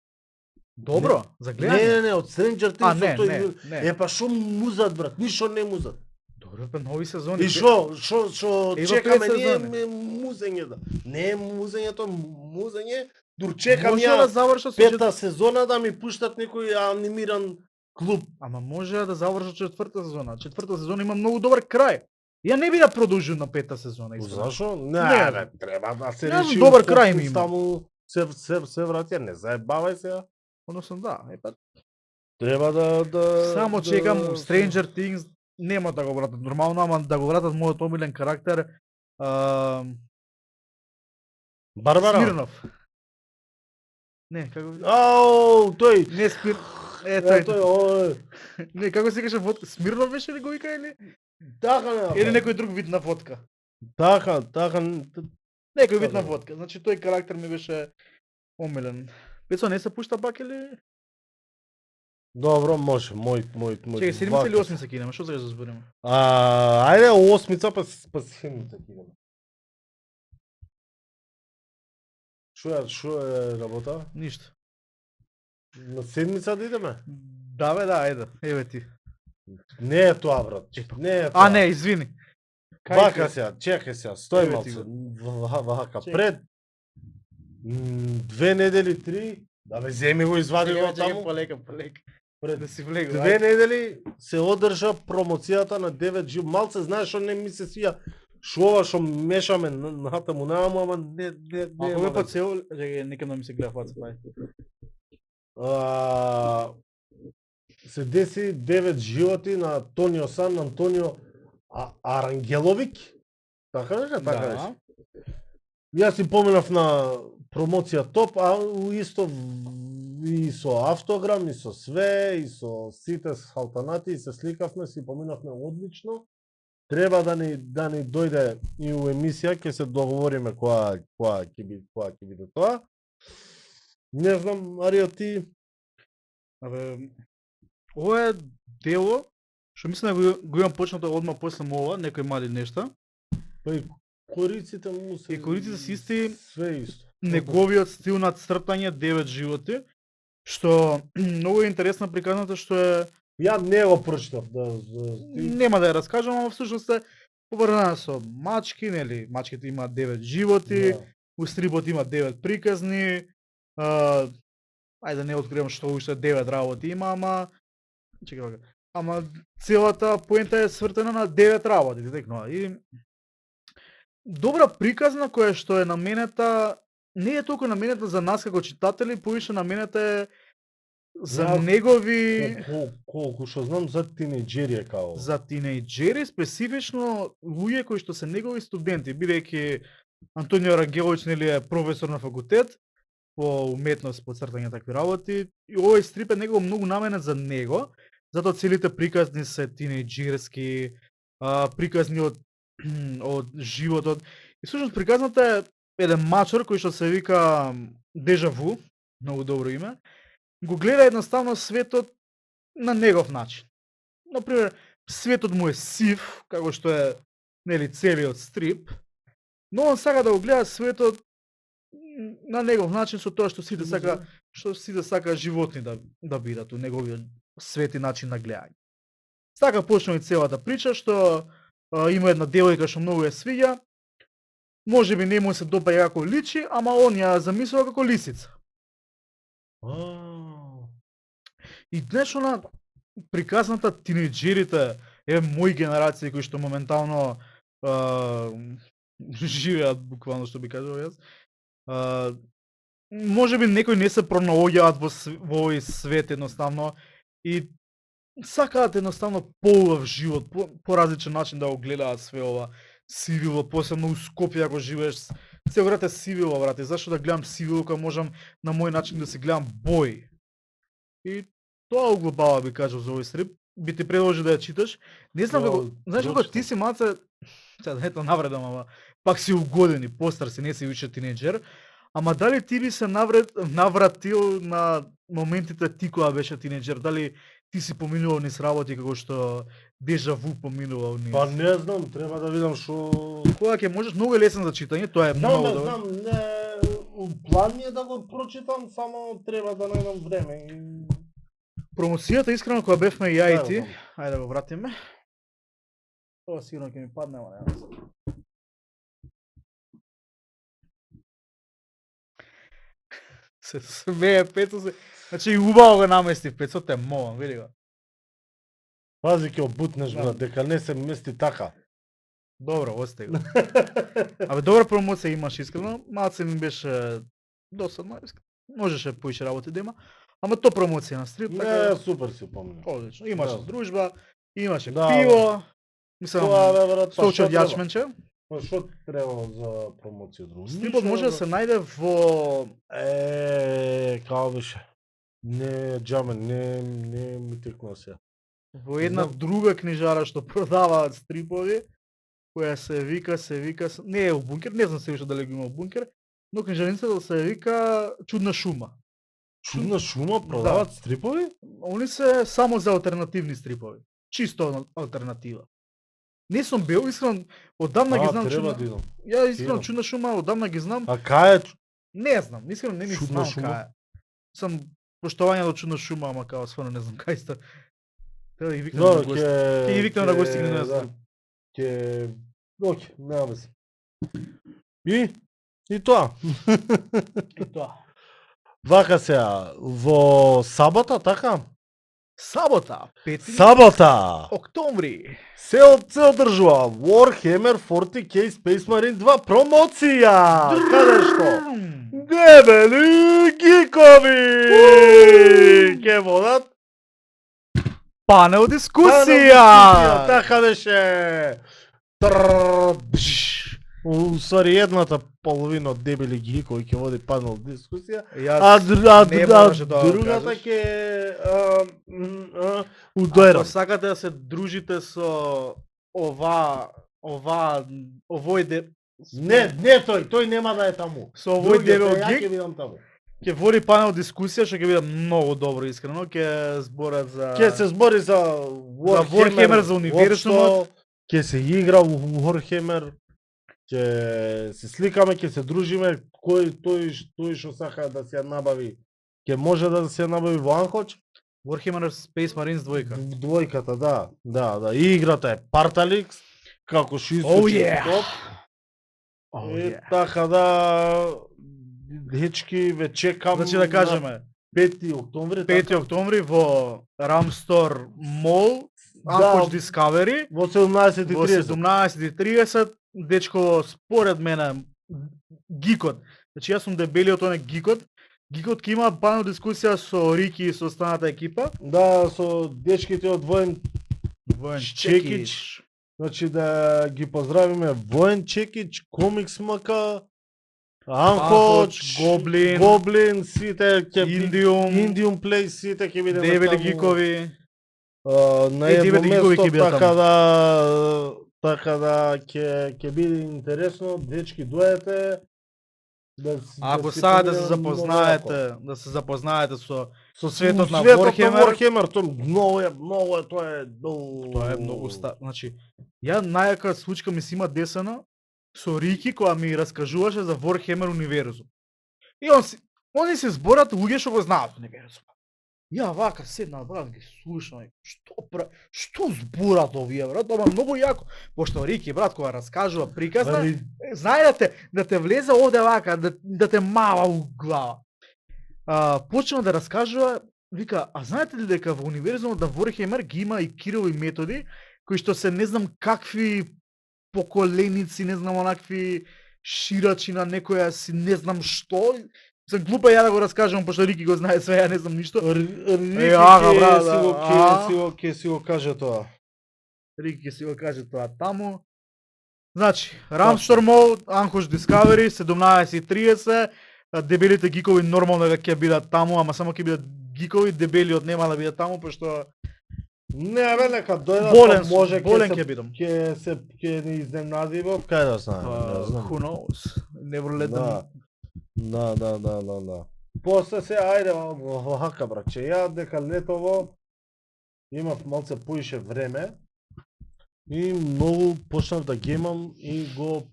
Добро, за Не, гледање. не, од Stranger А, Things не, од тој. не. Е па шо музат, брат? Ништо не музат. Добро, па нови сезони. И шо Има чекаме 5 ние сезони. музење да. Не е музењето, музење, дур чекам Може ја да завршат со пета сезона да ми пуштат некој анимиран клуб. Ама може да завршат четврта сезона. Четврта сезона има многу добар крај. Ја не би да продолжил на пета сезона. искрено. Зашо? Не. Не, бе, треба да се Ја реши. добар крај ми има. Таму се враќа, не заебавај се. Односно да, па Треба да само чекам Stranger Things нема да го вратат нормално, ама да го вратат мојот омилен карактер Барбара. Смирнов. Не, како Ау, тој. не Смир Е, тој. тој, Не, како се каже водка? Смирнов беше ли го вика или? така не. Или некој друг вид на водка? Така. Некој вид на Така. водка. Значи тој карактер ми беше омилен. Пецо не се пушта пак или? Добро, може. Мој. Чекај, седмица или осмица кинеме? Што сега да збориме? Ајде осмица па седмица кинеме. Шо е работа? Ништо. На седмица да идеме? Да бе, да, ајде. Еве ти. Не е тоа, брат. Не е тоа. А не, извини. Вака сега, чекај сега, стој Еве ти малце. Вака, Чекај. пред 2 недели, 3, да бе земи го извади го таму. полека. Пред Да си влегу. 2 недели се одржа промоцијата на 9 жив. Малце знаеш што не ми се свија. Шо ова што мешаме натаму наму, ама не Ако ема ме по веќе. цел, некам да ми се гледа фаца, пај. Се деси 9 животи на Тонио Сан Антонио Арангеловик. Така беше, така беше. Да. Јас си поменав на промоција топ, а исто и со автограм, и со све, и со сите халтанати, и се сликавме, си поминавме одлично. Треба да ни дојде и у емисија, ќе се договориме која ќе биде тоа. Не знам, Арио, ти Абе, ова е дело што мислам да го имам почнато одма после ова, некои мали нешта. па и кориците му се И кориците се исти, све исто. неговиот стил на цртање 9 животи, што многу е интересна приказната што е Ја не го прочитав, ти... нема да ја раскажам, ама всушност е поврзана со мачки, нели? Мачките имаат 9 животи, Да. у стрипот има 9 приказни, ајде да не откривам што уште 9 работи има, ама целата поента е свртена на 9 работи, директно. И добра приказна која што е наменета, не е толку наменета за нас како читатели, повише наменета е за Ја- негови Колку што знам за тинејџери е као. за тинејџери, специфично луѓе кои што се негови студенти, бидејќи Антонио Рангелович нели е професор на факултет по уметност, по цртање такви работи, и овој стрип е него многу наменет за него, затоа целите приказни се тинејџерски, приказни од од животот. И всушност приказната е еден мачор кој што се вика Дежа Ву, многу добро име, го гледа едноставно светот на негов начин. Например, светот му е сив, како што е нели целиот стрип, но он сака да го гледа светот на негов начин со тоа што сите сака животни да бидат у неговиот свет и начин на гледање. Така почнува и целата прича што има една девојка што многу ја свиѓа. Можеби не му се допаѓа како личи, ама он ја замислува како лисица. И нешто на приказната тинејџерите, мои генерации кои што моментално живеат буквално што би кажал јас. Можеби некои не се пронаоѓаат во овој свет едноставно и сакаат едноставно поубав живот, по различен начин да го гледаат све ова сивило, посебно у Скопје ако живееш, цел град е сивило, брате, зашто да гледам сивило кога можам на мој начин да се гледам бој. И тоа углобава би кажал за овој стрип, би ти предложи да ја читаш. Не знам како, знаеш како ти си малце, сега ето навредам, ама пак си угодени, постар си, не си више тинејџер, ама дали ти би се навратил на моментите ти кога беше тинејџер, дали ти си поминувал низ работи како што дежа ву поминувал низ. Па не знам, треба да видам што... Кога ќе можеш, многу е лесен за читање, тоа е Знам, многу бе, добро. знам, не, план ми е да го прочитам, само треба да најдам време. Промоцијата искрено кога бевме ја и Да, ти, знам. ајде да го вратиме. Тоа сигурно ќе ми падне, ама нема врска. Се смее Пецо се. Значи и убаво го намести Пецо, те молам, види го. Пази ќе обутнеш Да. брат, дека не се мести така. Добро, остай го. Абе добра промоција имаш искрено, малце ми беше досадно, можеше поише работи да има, ама то промоција на стрип, Не, така супер си помниш. одлично. Имаше Да. дружба, имаше Да, пиво, мислам, Тоа бе брат, па Social што треба? јачменче. Па што треба за промоција друго? Стрипот Ништо, може да брат. се најде во Као беше. Не, џаме, не ми текнува сега. во една Знам. друга книжара што продаваат стрипови, која се вика, не е во бункер, не знам се уште дали го има во бункер, но книжарницата се вика Чудна шума. Чудна шума продаваат стрипови? Они се само за алтернативни стрипови. Чисто алтернатива. Не сум бил, искрено, одамна ги знам треба Чудна. да идам. Ја искрено идам. Чудна шума, одамна ги знам. А кај е? Не знам, искрено не ни Чудна знам шума? кај е. Сам поштовање до Чудна шума, ама као свано не знам кај сте. Треба да ги викнам Добро, на гости. ќе... Ќе ги викнам на гости ги да, донесам. Ќе... Оке, нема вeze. И тоа. И тоа. Вака сега, во сабота, така? Сабота, 5 Сабота! октомври. Се одржува Warhammer 40k Space Marine 2 промоција! Каде што? Дебели гикови! Ке водат? Панел дискусија. Така беше! Усвари едната половина од дебели гикови ќе води панел дискусија, а не можеше да го другата кажеш. ќе Ако удоера. сакате да се дружите со овој Не тој нема да е таму. со овој Другиот е, дебел ја гик, ќе бидам таму. ќе води панел дискусија што ќе биде многу добро искрено, ќе зборат за Ќе се збори за Warhammer, за универзумот. Ќе се игра у Warhammer, ќе се сликаме, ќе се дружиме, тој што сака да се ја набави, ќе може да се ја набави во Анхоч. Warhammer Space Marines 2. Двојката, да. И играта е Partалix, како што Oh источи yeah. топ. Така да, дечки, ве чекам. Значи да кажеме, 5 октомври. 5 октомври во Ramstore Mall, Anchorage Discovery, Во во 17:30. 17:30, дечко според мене гикот. Значи јас сум дебелиот оне гикот. Гикот ќе има панел дискусија со Рики и со останата екипа. Да, со дечките од Воен Воен Чекич. Значи да ги поздравиме Воен Чекич, Комикс МК, Анхоч, Гоблин, сите ќе Индиум Плей, сите ќе бидеме Девете гикови. на едно девете гикови ќе место, бидат така да ќе биде интересно, дечки дојдете. Ако сакате да се запознаете со светот на Warhammer, Warhammer, тоа многу е, тоа тоа е многу значи, ја најака случка ми си има десена со Рики која ми раскажуваше за Warhammer универзум. И они се зборат луѓе што го знаат универзум. Ја вака седнав брат ги слушам, што зборат овие брат, ама многу јако, пошто Рики брат кога раскажува приказна, знаете да те влезе овде вака, да те мава у глава. Почна да раскажува, вика, а знаете ли дека во универзумот на Warhammer ги има и Кирови методи, кои што се не знам какви поколеници, не знам онакви ширачи на некоја си не знам што. Сам глупа ја да го раскажам, пошто Рики го знае све, ја не знам ништо. Рики ќе си го каже тоа. Рики ќе си го каже тоа таму. Значи, Ramstore Mall, Anchorage Discovery, 17:30, дебелите гикови нормално ќе бидат таму, ама само ќе бидат гикови, дебелиот нема да биде таму, пошто Не, бе, нека дојдат, може болен ќе бидам. ќе не изненадиво, кај да знам, не знам. Who knows? Never let them. Да. После се, ајде, вака, браке, ја дека летово, имав малце поише време и многу почнав да гемам и го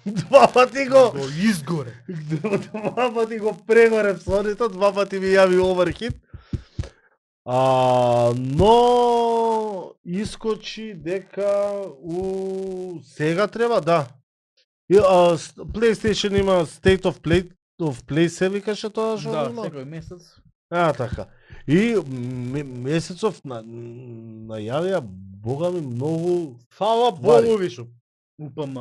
два пати го Го изгоре. два пати го прегорев со нето, два пати ми јави оверхит. Но искочи дека у сега треба, да. PlayStation има State of Play се викаше тоа што Да, има? секој месец. Така. И месецов најавија бога ми многу Фала Вари. Богу вишу. УПМ.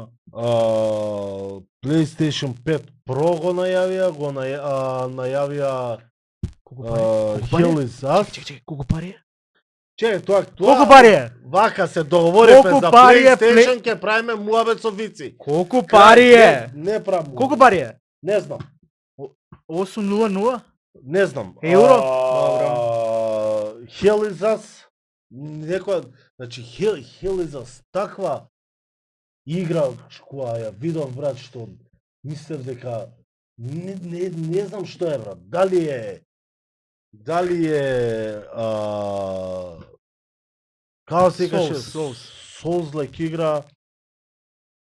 PlayStation 5 Pro го најавија, најавија Колку пари? Колку пари? Hell is Us. Чекај, колку пари е? Чекај, тоа Колку пари е? Вака се договоривме Колку за пари е PlayStation, ќе правиме муабет со вици. Колку пари е? Не правам. Колку пари е? Не знам. 800? Не знам. Евро? Hell is Us. Некоја, значи Hell is Us таква игра која ја видов брат што мислев дека не знам што е брат. Дали е како се каже Souls-like игра,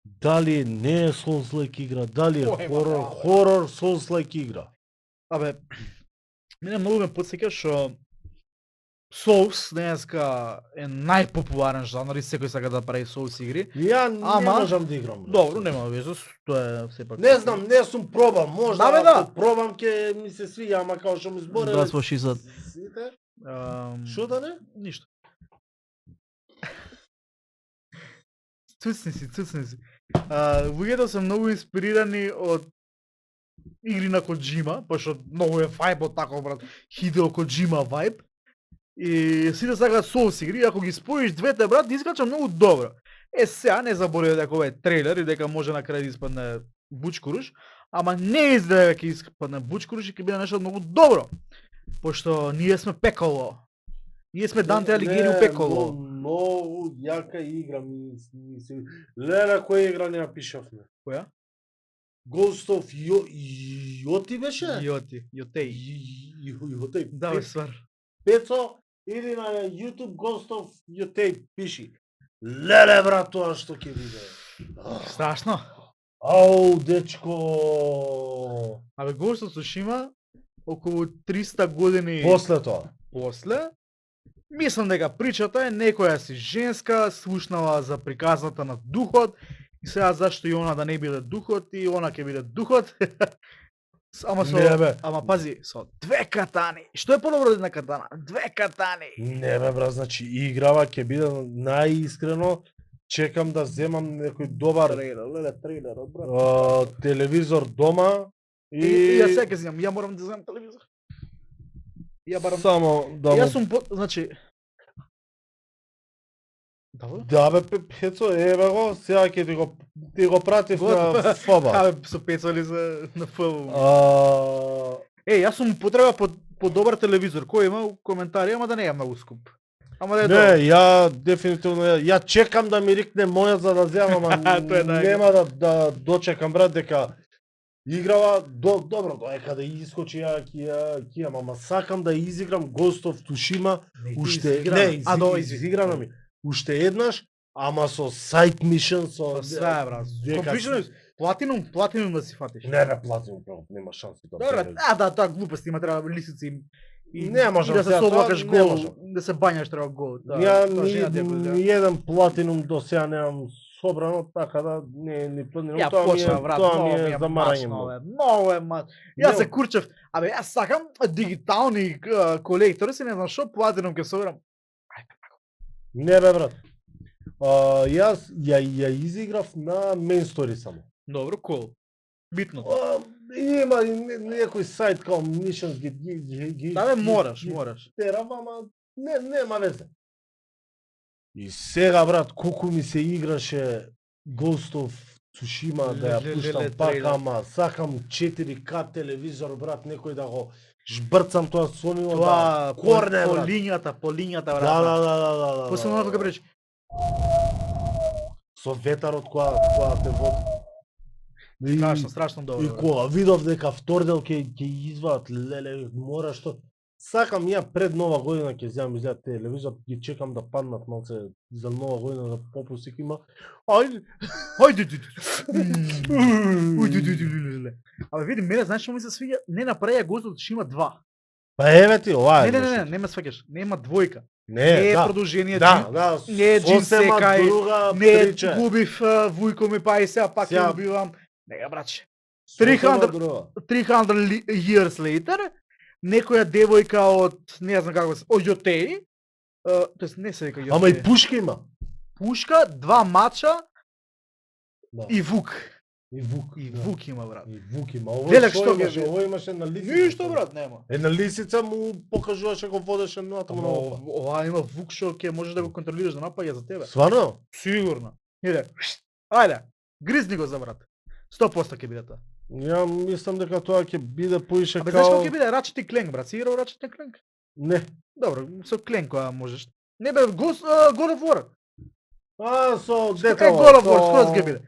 дали не е Souls-like игра, дали е хорор Souls-like игра. Абе, мене многу ме потсеќа што Souls денеска е најпопуларен жанр и секој сака да прави Souls игри. Ја не Ама- можам да играм. брат. Добро, нема веза, тоа е сепак. Не знам, не сум пробал, можда Да, бе, да. ако пробам ќе ми се свија, ама као што ми збореле. Да, по 60. Сите? Ам, Шо да не? Ништо. Цуцни си. Луѓето се многу инспирирани од игри на Коджима, пошто многу е вајбот тако брат, Хидео Коджима вајб. И сите сакаат Souls игри, ако ги споиш двете брат, искача многу добро. Сега не заборавај дека ова е трейлер и дека може на крај да испадне бучкуруш, ама не изгледа дека ќе испадне бучкуруш и ќе биде нешто многу добро. Пошто ние сме пеколо. Ние сме Данте Алигиери у пеколо. Многу јака игра ми се. Леле, која игра не ја пишавме? Која? Ghost of Йоти беше? Јотеј. Йотей. Да, бе, свар. Пецо, иди на YouTube Ghost of Йотей, пиши. Леле, брат, тоа што ќе биде. Страшно. Ау, дечко. Абе, Ghost of Tsushima, околу 300 години После тоа. после, мислам дека причата е некоја си женска, слушнала за приказната на духот, и сега зашто и она да не биде духот, и она ќе биде духот. Ама Не, бе. ама пази, со две катани. Што е подобро од една катана? Две катани. Не бе брат, значи играва ќе биде најискрено. Чекам да земам некој добар трейлер, брат. телевизор дома И јас сега ќе земам, ја морам да земам телевизор. Ја барам. само да Јас му... сум значи Добро. Да бе Пецо, еве го, сега ќе ти го пратив на ФОБА. Абе, со пецали за на ФБ. Јас сум потреба по добар телевизор. Кој има коментари, ама да не е многу скуп. Ама да е Не, ја дефинитивно ја чекам да ми рикне мојот за да земам, ама Тоа е најго. нема да дочекам брат дека играва добро, доека да искочи ја ќе имам, ама сакам да изиграм Ghost of Tsushima уште изиграно ми. Уште еднаш, ама со side mission, со све брат. Комплишен платинум да си фатиш. Не бе платинум, нема шанси да. Добро, да, тоа глупости, има треба лисици и Не можам и да се сега, тоа совлакаш не гол, можам. да се бањаш треба гол. Ја ни еден платинум до сега немам собрано, така да не планирам. Ја Тоа ми е, почна, брат, тоа ми многу е замарање. Многу е мас. Јас се курчев, абе јас сакам дигитални колектори, се не знам што платинум ќе соберам. Не бе брат. Јас ја изиграв на main story само. Добро, кол. Битно. Има некој сайт као Missions ги Да бе, мораш. терам, ама нема везе. И сега брат, колку ми се играше Ghost of Tsushima да ја пуштам пак, ама сакам 4K телевизор брат, некој да го жбрцам тоа со него, Тоа корне по брат. линијата брат. Да. После онака кога рече, Со ветарот која те води. страшно добро. И кога видов дека втор дел ќе извадат, леле, мора што Сакам ја пред нова година ќе земам изгледам телевизор, ги чекам да паднат малце за нова година да попусти има. Ајде. Хајде ти. Абе види, мене знаеш што ми се свиѓа? Не направија гостот што има два. Па еве ти ова е. Не ме сваќаш. Нема двојка. Не, Не е да. продолжение. Да, не е Джин сосема Секај, друга не е прича. губив вујко ми па и сега пак Сега- ја убивам. Не браќе. Сосема 300 друга. 300 years later, некоја девојка од не знам како се, од Јотеј, тоест не се вика Јотеј. Ама и пушка има. пушка, два мача Да. и вук. И вук. И да. вук има брат. И вук има. Ово Гледах што што ги имаше, е. ово имаше на лисица. Ништо брат нема. Една лисица му покажуваше го водеше натаму на опа. Ова има вук што ќе можеш да го контролираш да напаѓа за тебе. Сварно? Сигурно. Иде. Ајде, гризни го за брат. 100% ќе биде тоа. Ја мислам дека тоа ќе биде поише Абе знаеш као... како ќе биде Ratchet и Clank брат? Си играл Ratchet и Clank? Не. Добро, со Clank која можеш. Не бе, God of War. А, со Е, дето. God of War, скоро ќе биде.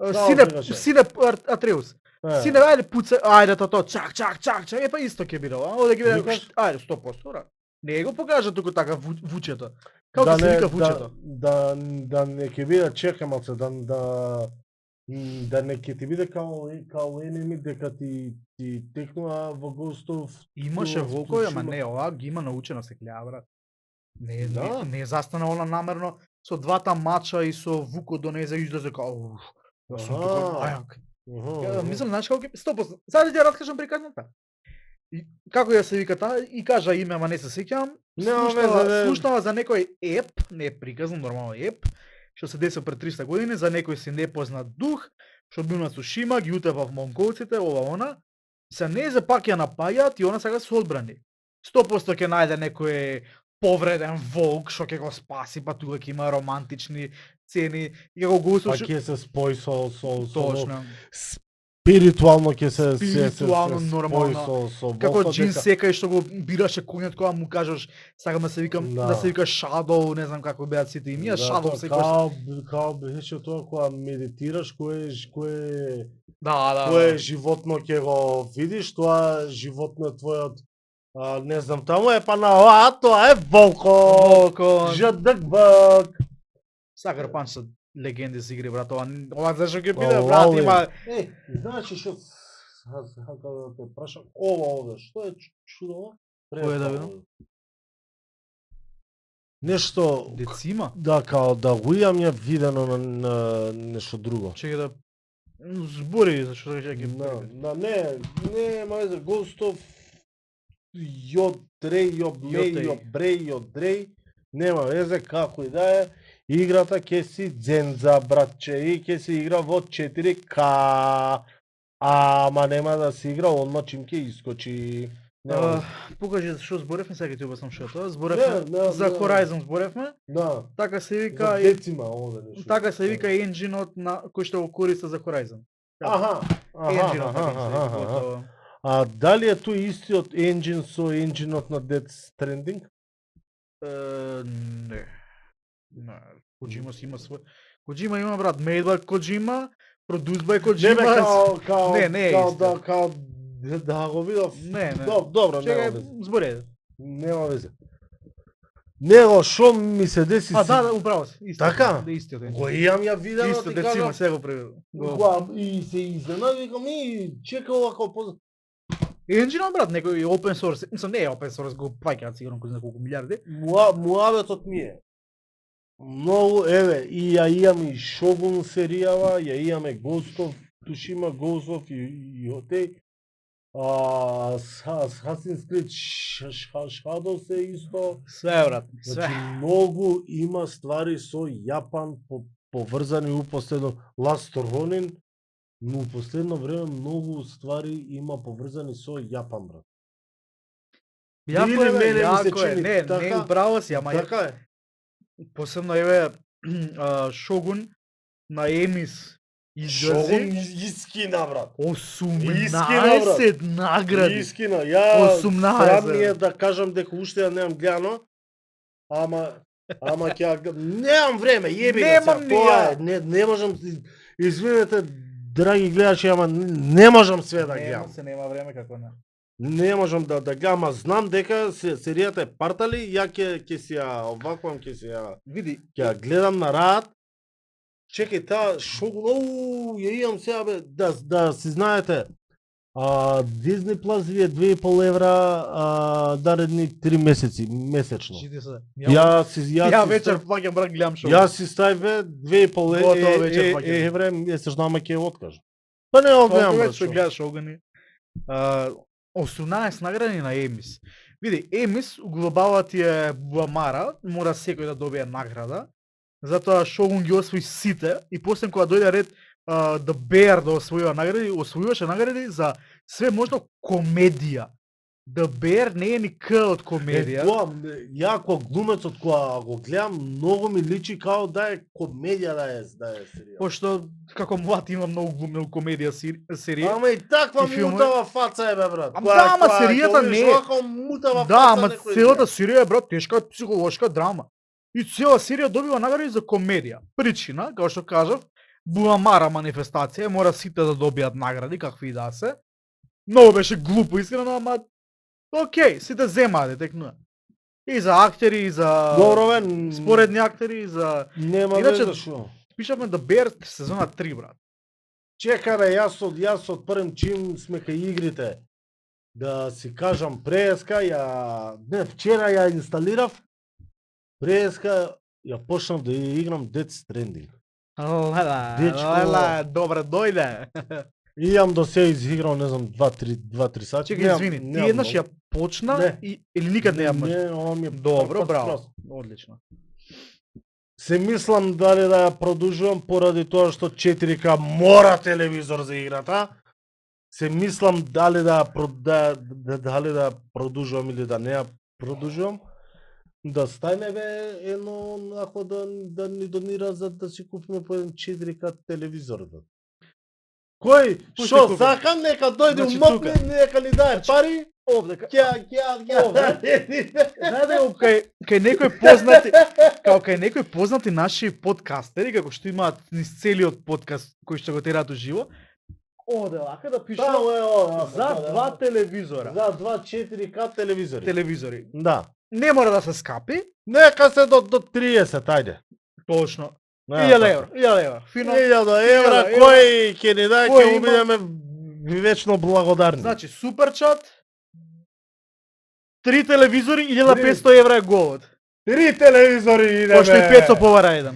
Сине, викаше. сине Атреус. Сине, ајде пуца, ајде тоа, чак, чак, епа исто ќе биде, а овде ќе биде, Викаш? ајде 100%, бра. Не го покажа туку така вучето. Како се вика вучето? Да не ќе биде чекам малце, да не ќе ти биде као енеми дека ти текнува во Гостов. Имаше волкови, ама не, ова ги има научено се клеа, брат. Не, Да. не застана она намерно со двата мача и со вукот до незе излезе као. Јас сум тука мајак. Ја, мислам, знаеш како ќе 100%. Сега да ти ја раскажам приказната. И како ја се вика таа и кажа име, ама не се сеќавам. Нема везе, не. Слушнала за некој еп, не е приказно, нормално еп, што се десил пред 300 години за некој си непознат дух, што бил на Сушима, ги утепа в монголците, ова она. Се не за пак ја напаѓаат и она сега се одбрани. 100% ќе најде некој повреден волк што ќе го спаси, па тука ќе има романтични цени и како го Па услуши. ќе се спои со Точно. спиритуално ќе се Спиритуално, нормално. со Како волкот, Джин дека- Секај што го бираше конјот кога му кажеш сакам да се викам Да. да се вика Shadow, не знам како беа сите имија, Shadow тоа секој. као беше тоа кога медитираш, кое Да. животно ќе го видиш, тоа животно е твојот не знам, таму е па на тоа е волко. Волко. Жадъкбак. Сакар Панч со легенди се игри брат, ова зашто ќе Па, биде брат, лали. има Знаеш што сакам да те прашам, ова овде, што е чудово? Кој е да видам? Нешто, децима. да, као да го имам ја видено на нешто друго. Чекај да збори зашто ќе ќе. Не, ма за Гостов Јодрей, Јобмеј, Јотеј. Јобрей, Јодрей, нема везе како и да е. Играта ќе си дзенза, братче, и ќе се игра во 4К. Ама нема да се игра одма чим ќе искочи. Нема везе. Покажи што зборевме, сега ќе ти обяснам што е тоа. Не, Зборевме за не. Horizon зборевме. Да, Така се за вика децима овде нешто. така се вика енџинот на кој што го користи за Horizon. Аха, Енџинот така се вика, аха. готово. А дали е тој истиот енџин со енџинот на Death Stranding? Не. Не. Коджима си има свој. Коджима има брат, made by Коджима, produced by Не бе, Коджима. као, Не е као исто. да, као да го видов. Не. Добро, нема Чекај, везе. збори. Нема везе. Него шо ми се деси Да, управо си. Исто. Така? Да, истиот е. го имам ја видено, Исто, ти децима кажам. сега го преведу. И се изненад, викам и чека овако поз... Енџинот брат, некој open source, мислам не е open source, го плаќаат сигурно кој знае колку милиарди. Муабетот ми е многу, еве, и ја имаме и Shogun серијава, ја имаме Ghost of Tsushima, Ghost of Yotei, Assassin's Creed Shadows е исто. Све брат, Значи, све. многу има ствари со Јапан поврзани у последно Last Ronin, но у последно време многу ствари има поврзани со Јапан, брат. Јако Или е, мене ми се јако е. чини Не, така. не управо си, ама Така е. посебно еве Шогун на Емис Шогун излези искина, брат. 18 награди. Искина, ја 18. срам ми е да кажам дека уште ја немам гледано, ама ќе ја немам време, јеби Немам сега, ни тоа ја. е, не можам, извинете, драги гледачи, ама не можам све да гледам. Нема време како не. Не можам да гледам, а знам дека серијата е партали, ја ќе си ја оваквам, ќе си ја Види, ја гледам на раат. Чекај, таа шо, ја имам сега бе, да си знаете. Disney Plus ви е 2,5 евра наредни 3 месеци, месечно. чити се. Ја вечер плаќам брат гледам шоу. Јас си ставив 2,5 Готово вечер плаќам. евра месечно, ама ќе откажам. Па не го гледам брат. Што гледаш огани. 18 награди на Емис. Види, Емис углобава ти е буамара, мора секој да добие награда. Затоа Шогун ги освои сите и после кога дојде ред да Bear да освојува награди, освојуваше награди за све можно комедија. The Bear не е ни К од комедија. Тоа, ја кој глумецот кога го гледам, многу ми личи као да е комедија да е серија. Пошто како млад има многу глумел комедија серија. Ама и таква И филмови. мутава фаца е бе брат. Ама да, ама серијата не е. Мутава Да, фаца ама некој целата гледа. серија е брат тешка психолошка драма. И цела серија добива награди за комедија. Причина, како што кажав, буамара манифестација, мора сите да добијат награди какви и да се. Многу беше глупо искрено, ама окей, сите земаат текнува. И за актери, и за Добро бе, споредни актери, и за нема Иначе- веза шо. пишавме да Bear сезона 3 брат. Чека бе, јас од првим чим сме кај игрите. Да си кажам преска, вчера ја инсталирав. Преска ја почнав да ја играм Death Stranding. Дечко. добре, дојде. И јам до се изиграл, не знам, 2-3 сати. Чекај, извини, ти еднаш ја почна Не. или никад не ја можеш? Не, ова ми е Добро, прв браво. скроз. Одлично. Се мислам дали да ја продолжувам поради тоа што 4К мора телевизор за играта. Се мислам дали дали да ја продолжувам или да не ја продолжувам. Да стане бе едно ако да ни донира за да си купиме по еден 4К телевизор. Да. Кој? Пушти Шо купи. сакам нека дојде Значи, умотне, тука. нека ни дае пари. Овде, Ќе знаете, кај некои познати, кај некои познати наши подкастери, како што имаат низ целиот подкаст кој што го терат уживо, оде лака да пише за 2 телевизора. За 2 4К телевизори. Телевизори. Да. Не мора да се скапи, Нека се до 30, ајде. точно. Не, 1000 евра, 1000 евра. Фино. 1000 евра, 1000 кој ќе ни даде, Кој ќе има? бидеме вечно благодарни. Значи, суперчат, 3 телевизори, 1500 евра е голод. 3 телевизори идеме. Пошто и 500 повара еден.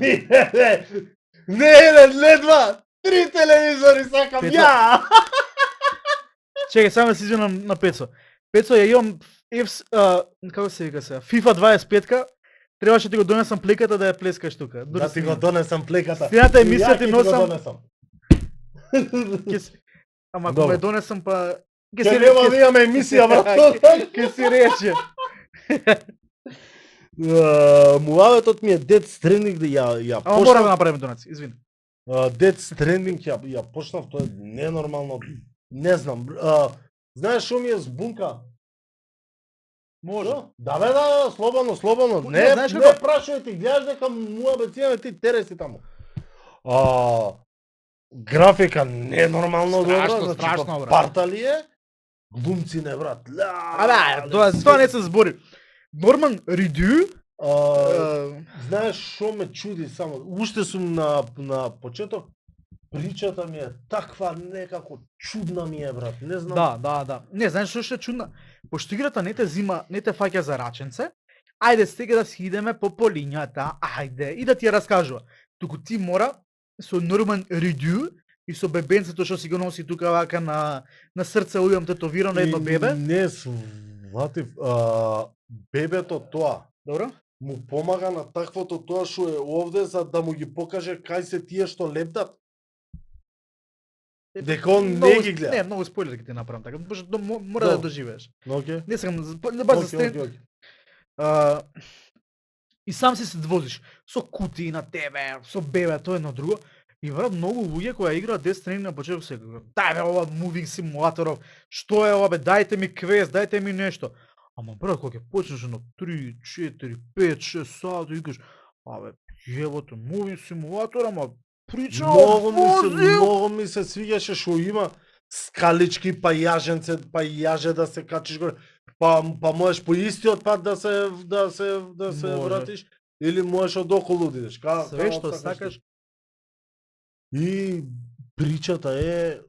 Не еден, не два. 3 телевизори сакам Пето. ја. Чекај, само да се извинам на Пецо. Пецо, ја имам како се вика сега, FIFA 25-ка, требаше ти го донесам плеката да ја плескаш тука. Да ти го донесам плеката. Следната емисија Ја ти ќе го носам, донесам. ама ако Добро. ме донесам па... Ќе нема да имаме емисија, брат. Ке си рече. Муаветот ми е Death Stranding да ја Ама мора да направиме донаци, извини. Death Stranding ја почнав, тоа е ненормално. Не знам. Знаеш што ми е збунка? Може. Да бе, да, слободно. Не, Не, знаеш не како- прашувај ти, гледаш дека муабеција ти тереси таму. Графика ненормално добра, Страшно, значи страшно, па брат. партали е. Глумци не брат. А да, тоа не се збори. Норман Ридю, Знаеш што ме чуди само? Уште сум на почеток. Причата ми е таква некако чудна ми е брат. Не знам. да. Не, знаеш што е чудна? Пошто играта не те фаќа за раченце, ајде сега да си идеме по полињата, ајде, и да ти ја раскажува. Туку ти мора со Норман Ридю и со бебенцето што си го носи тука вака на срце ујам тетовирано едно бебе. Не сватив. Бебето тоа Добро? му помага на таквото тоа што е овде за да му ги покаже кај се тие што лепдат. Дека он не ги гледа. Не, многу спойлер ќе ти направам така, пошто мора Добро. да доживееш. Океј. Не сакам да баш за Океј. и сам се возиш со кутии на тебе, со бебето едно друго. И брат, многу луѓе кои играат Death Stranding на почеток се кажат, дај бе ова moving simulatorов, што е ова бе, дајте ми квест, дајте ми нешто. Ама брат, кога ќе почнеш на 3, 4, 5, 6 сати, викаш, абе, јебото, moving simulator, ама прича о возил. Многу ми се свиѓаше што има скалички, па јаженце, па јаже да се качиш горе. Па можеш по истиот пат да се Може. вратиш или можеш од околу да идеш. Све што сакаш. И причата е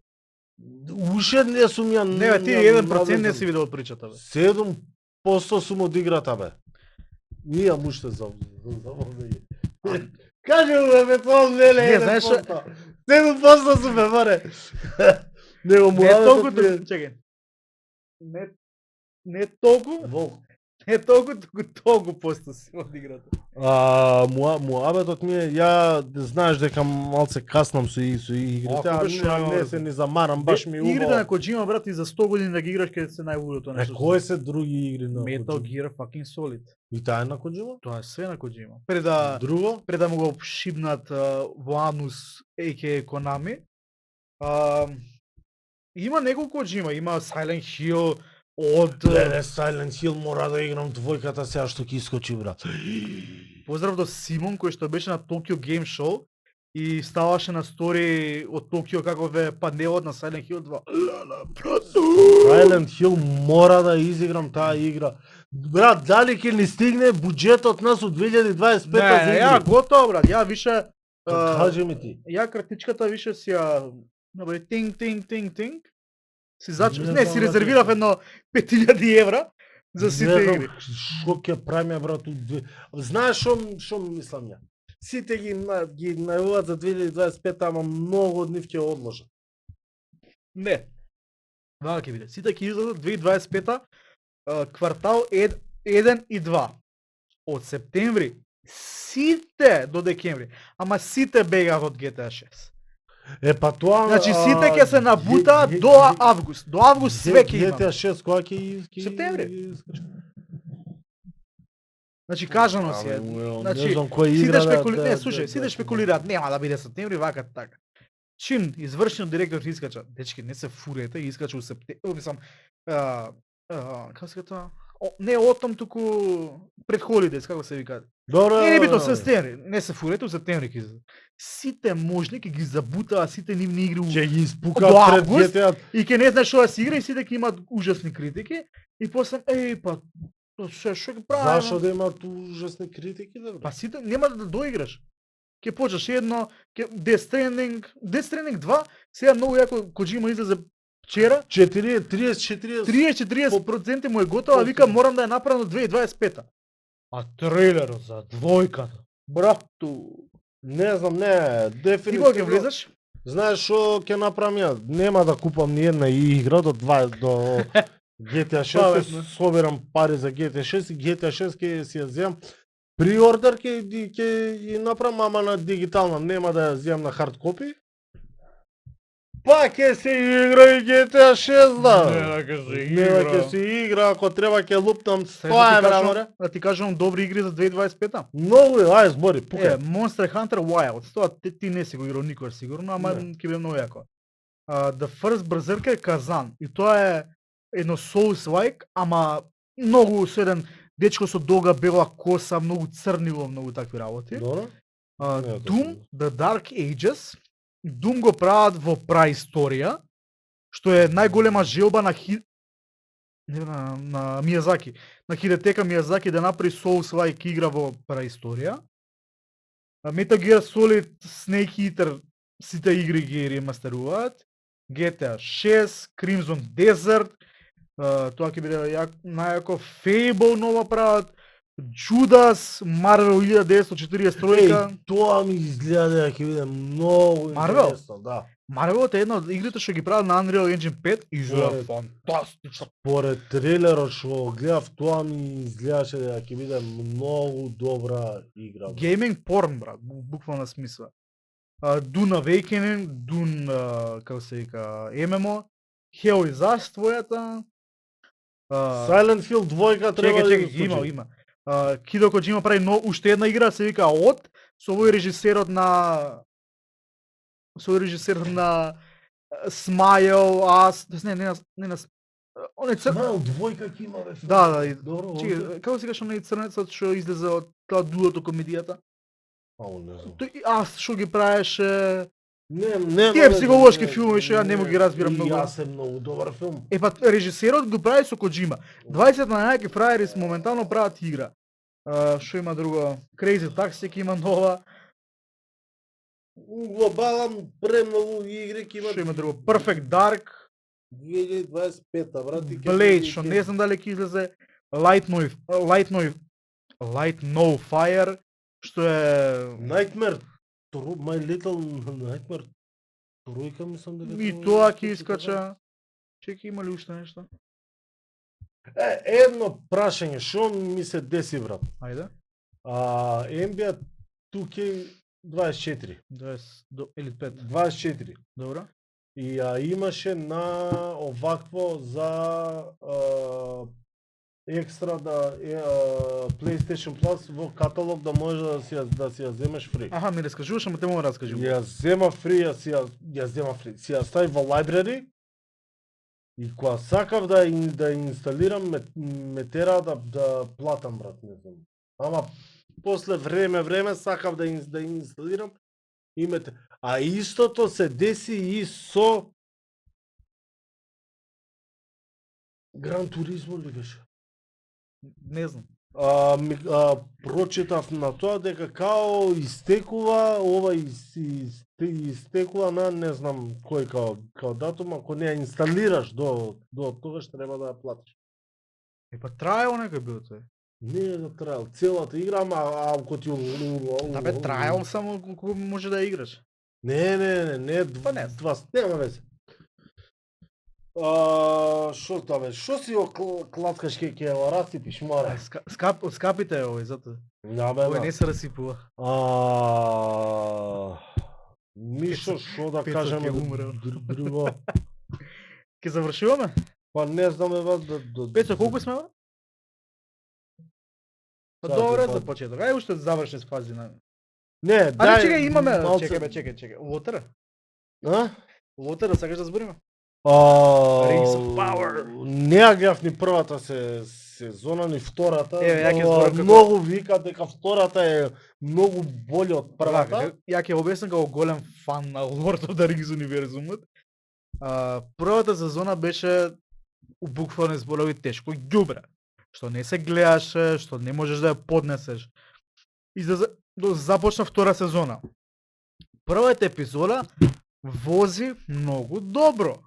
уште не сум ја Не, бе, ти 1% не си видел од причата, бе. 7% сум од играта, бе. Имам уште за Кажи му, бе, тоа не Не, е знаеш, 7% сум, бе, баре. Него му Не толку, абе, чекај. Не толку, Волк. не толку посто си од играта. Муабетот ми е, ја знаеш дека малце каснам со игрите, Ако беше, не се ни замарам, баш ми Игрите убаво. на Коджима, брат, и за 100 години да ги играш ќе се најлудото нешто. Кои се други игри на Metal Kojima? Gear fucking Solid. И таа е на Коджима? Тоа е све на Коджима. Пред Друго? да му го шибнат во анус a.k.a. Konami. Има неколку Коджима, има Silent Hill од Леле, Silent Hill мора да играм двојката сега што ќе искочи, брат. Поздрав до Симон кој што беше на Tokyo Game Show и ставаше на стори од Токио како ве панелот на Silent Hill 2. Silent Hill мора да изиграм таа игра. Брат, дали ќе ни стигне буџетот нас од 2025 за Не, ја игри? готово, брат. Ја више Кажи ми ти. ја кратичката више си ја набај тинг. Си Не не си знам, резервирав брате. едно 5000 евра за сите Не знам игри. Што ќе правиме, брат? Знаеш што мислам ја? Сите ги најавуваат за 2025, ама многу од нив ќе одложат. Не. Вака ќе биде. Сите ќе излезат 2025 квартал 1 и 2. Од септември сите до декември. Ама сите бегаат од GTA 6. Па тоа... Значи сите ќе се набутаат до август. До август све ќе има. GTA 6 кога ќе Септември. Значи кажано си е. Не Значи знам која сите игра спекулираат, не, слушај, сите спекулираат, нема да биде септември, вака така. Чим извршниот директор искача, дечки, не се фурете, искача у септември, мислам, како се тоа? Не отом, туку пред холидес, како се вика. Добро. Не битно септември, не се фурете, у септември ќе излезе. Сите можни ќе ги забутаа сите нивни игри Ќе ги До испукаат пред август? GTA. и ќе не знаеш што да се игра и сите ќе имаат ужасни критики и после па што ќе правиме? Зашо да имаат ужасни критики, да, Па сите нема да доиграш. Ќе почнеш едно, Death Stranding 2, сега многу јако Коджима излезе вчера, 30-40% му е готово, а вика морам да ја направам до 2025. А трейлерот за двојката, брату, Не знам, не, ти кога ќе дефинитивно. влезеш? Знаеш што ќе направам ја? Нема да купам ни една игра до GTA 6, Паметно. ќе собирам пари за GTA 6 и GTA 6 ќе си ја земам приордер ќе ја направам, ама на дигитална, нема да ја земам на хард копи. Па ќе се игра и GTA 6, да. Не да ќе се игра, ако треба ќе луптам 100 евра, море. Да ти кажам добри игри за 2025. Многу е, ај збори, пукај. Monster Hunter Wilds, тоа ти не си го играл никогаш сигурно, ама Не. ќе биде многу јако. The First Berserker Kazan, и тоа е едно Souls-like, ама многу со еден дечко со долга бела коса, многу црнило, многу такви работи. Добро. Не, тоа Doom, сум. The Dark Ages, Doom го прават во праисторија, што е најголема желба на на Мијазаки, на Хидетека Мијазаки да направи Souls-like игра во праисторија. Metal Gear Solid, Snake Eater, сите игри ги ремастеруваат. GTA 6, Crimson Desert, тоа ќе биде најако. Fable нова прават. Judas, Marvel 1943. Тоа ми изгледа дека ќе биде многу Marvel? интересно, да. Marvel е една од игрите што ги прават на Unreal Engine 5 и изгледа Поред- фантастично. Поред трейлерот што го гледав, тоа ми изгледаше дека ќе биде многу добра игра. Gaming porn, брат, буквална смисла. Dune Awakening, Dune, како се вика, MMO, Hell is Us твојата. Silent Hill 2 треба да Чекај, има. Хидео Коџима прави уште една игра, се вика Од, со овој режисерот на Smile, Us, не на он е Смайл 2 ќе има бе. Да, и- Добро. Чекај, како се каже оној црнецот што излезе од тоа дуото комедијата? Ау, не знам. Тој Аз што ги правеше Не, Тие психолошки филмови што ја не му ги разбирам и многу. Јас е многу добар филм. Е па режисерот го прави со Коџима. 20 на најаки фраери моментално прават игра. Што има друго? Crazy Taxi ќе има нова. Глобалам премногу игри ќе Што има имат друго? Perfect Dark, 2025-та, брати. Blade, што не знам дали ќе излезе. Light No Fire, што е Nightmare, My Little Nightmare, тројка мислам дека и тоа ќе искача. Чеки, има ли уште нешто? Едно прашање, што ми се деси, брат? Ајде. NBA 2K24, 20 или 5. 24. Добро. И имаше на овакво за екстра PlayStation Plus во каталог да може да си ја земеш фри. Аха, ми раскажуваш, ама те му раскажи. Ја зема фри, си ја стави во library и кога сакав да инсталирам ме тера да платам, брат, не знам. Ама после време сакав да инсталирам и ме тера. А истото се деси и со Гран Туризмо ли беше? Не знам. Прочитав на тоа дека као истекува, ова истекува на не знам кој као датум, ако не ја инсталираш до тогаш треба да ја платиш. Е па трајал некој бил тој. Не е да трајал целата игра, ако ти Да бе, трајал само кога може да ја играш. Не, Па не. два, нема везе. Шо тоа бе, шо си о клаткаш ке ја расипиш, море? Скапите овој, затоа. Да бе, Овој не се расипува. Ништо шо да Пецо кажеме ќе умре. друго. Ке завршуваме? Па не знам ева Пецо, колку сме? Па Да, добро па- за почеток. Ај уште заврши с фази на. Не, Ајде чекај, имаме. малце- Чекај. Water? А? Water, сакаш да збориме? А, Rings of Power. Не ја гледав ни првата сезона, ни втората. Еве, ја ќе но зборам како- Многу викаат дека втората е многу боле од првата. Вака, ја ќе објаснам како голем фан на Lord of the Rings универзумот. Првата сезона беше буквално зборови тешко ѓубре, што не се гледаше, што не можеш да ја поднесеш. И започна втора сезона. Првата епизода вози многу добро.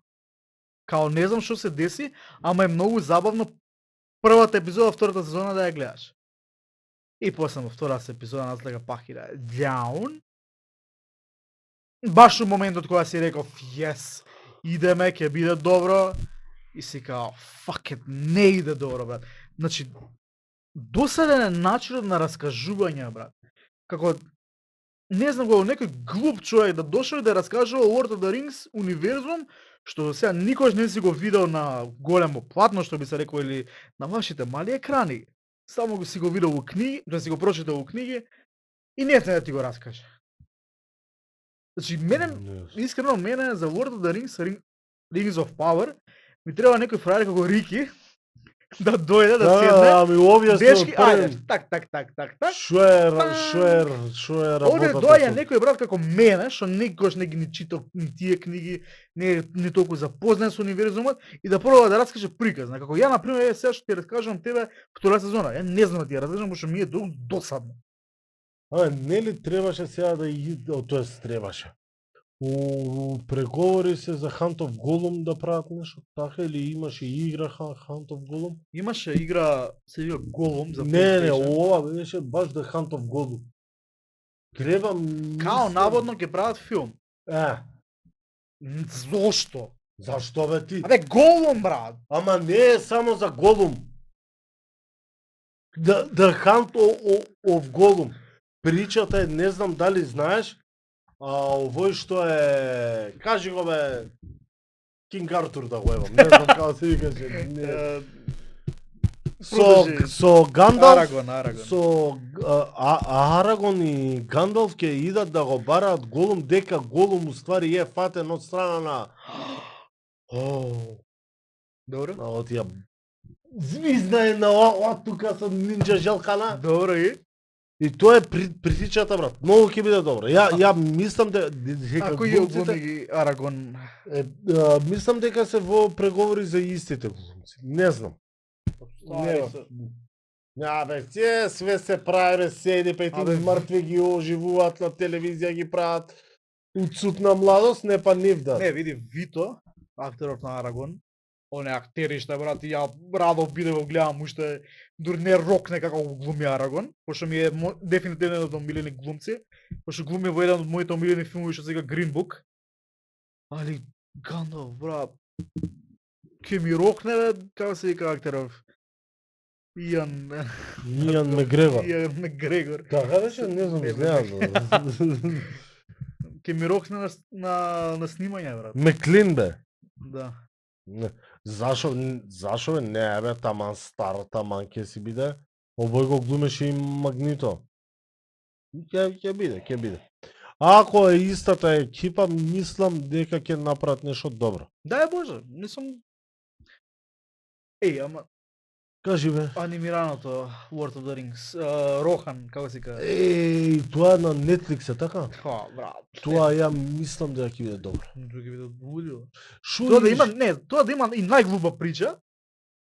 Као не знам што се деси, ама е многу забавно првата епизода, втората сезона да ја гледаш. И после во втората епизода наслега пак иде down. Баш у моментот кога си реков yes, идеме, ќе биде добро. И си као, fuck it, не иде добро, брат. Значи, досаден е начинот на раскажување, брат. Како, не знам го, некој глуп човек да дошол и да раскажува Lord of the Rings универзум, што сега никош не си го видел на големо платно, што би се рекло, или на вашите мали екрани. Само го си го видел во книги, да си го прочитал во книги и не да ти го раскаже. Значи, искрено, мене за Lord of the Rings, Rings of Power, ми треба некој фраер како Рики да дојде да седне. Ами објасни Дешки, од првен. ајде, так. Шо е работата? Овде доаѓа некој брат како мене, што никош не ги читал ни тие книги, не толку запознат со универзумот и да проба да раскаже приказна. Како ја на пример сега што ти раскажувам тебе втора сезона, ја не знам да ти ја раскажам, пошто ми е досадно. Нели требаше сега да тоест требаше. У преговори се за Hunt of Gollum да прават нешто така или имаше игра Hunt of Gollum? Имаше игра, се вика Голум за Не, PlayStation. ова беше баш The Hunt of Gollum. Треба Као наводно ќе прават филм. Зошто? Зашто бе ти? Абе Голум брат. Ама не е само за Голум. The Hunt of Gollum. Причата е, не знам дали знаеш, овој што е, кажи го бе, Кинг Артур да го евам, не знам како се викаше. Со Гандалф, Арагон. со Арагон и Гандалф ќе идат да го бараат Голум, дека Голум уствари е фатен од страна на Добро. од тие звизна е на тука со нинџа желкана. Добро и? И тоа е притичата, брат. Многу ќе биде добро. Ја мислам дека Ако ја глумците глуми ги Арагон? мислам дека се во преговори за истите глумци. Не знам. Стари Не, се. бе, све се прави, бе, седи, па и Абе, ти мртви ги оживуваат на телевизија, ги прават уцутна младост, не па нив да. Не, види Вито, актерот на Арагон, он е актериште, брат, и ја радо биде го гледам уште, дури не рокне како го глуми Арагон, пошто ми е дефинитивно еден од омилени глумци, пошто глуми во еден од моите омилени филмови што се вика Green Book. Али Гандалф, брат, ке ми рокне, бе, како се вика актеров? Иан Мегрегор. Иан Мегрегор. Така беше, не знам, Не, гледам. Ке ми рокне на снимање, брат. Меклин бе. Да. Не. Зашо бе? Не, бе, таман стар, таман ќе си биде. Обој го глумеше и Магнито. Ќе биде. Ако е истата екипа, мислам дека ќе направат нешто добро. Да е Боже, не сум... Ама Кажи бе. анимираното World of the Rings, Рохан, како се каже? Тоа е на Netflix, така? Брат. Тоа ја мислам дека ќе биде добро. Други видат лудило. Шо Тоа да виш? има, не, тоа да има и најглуба прича,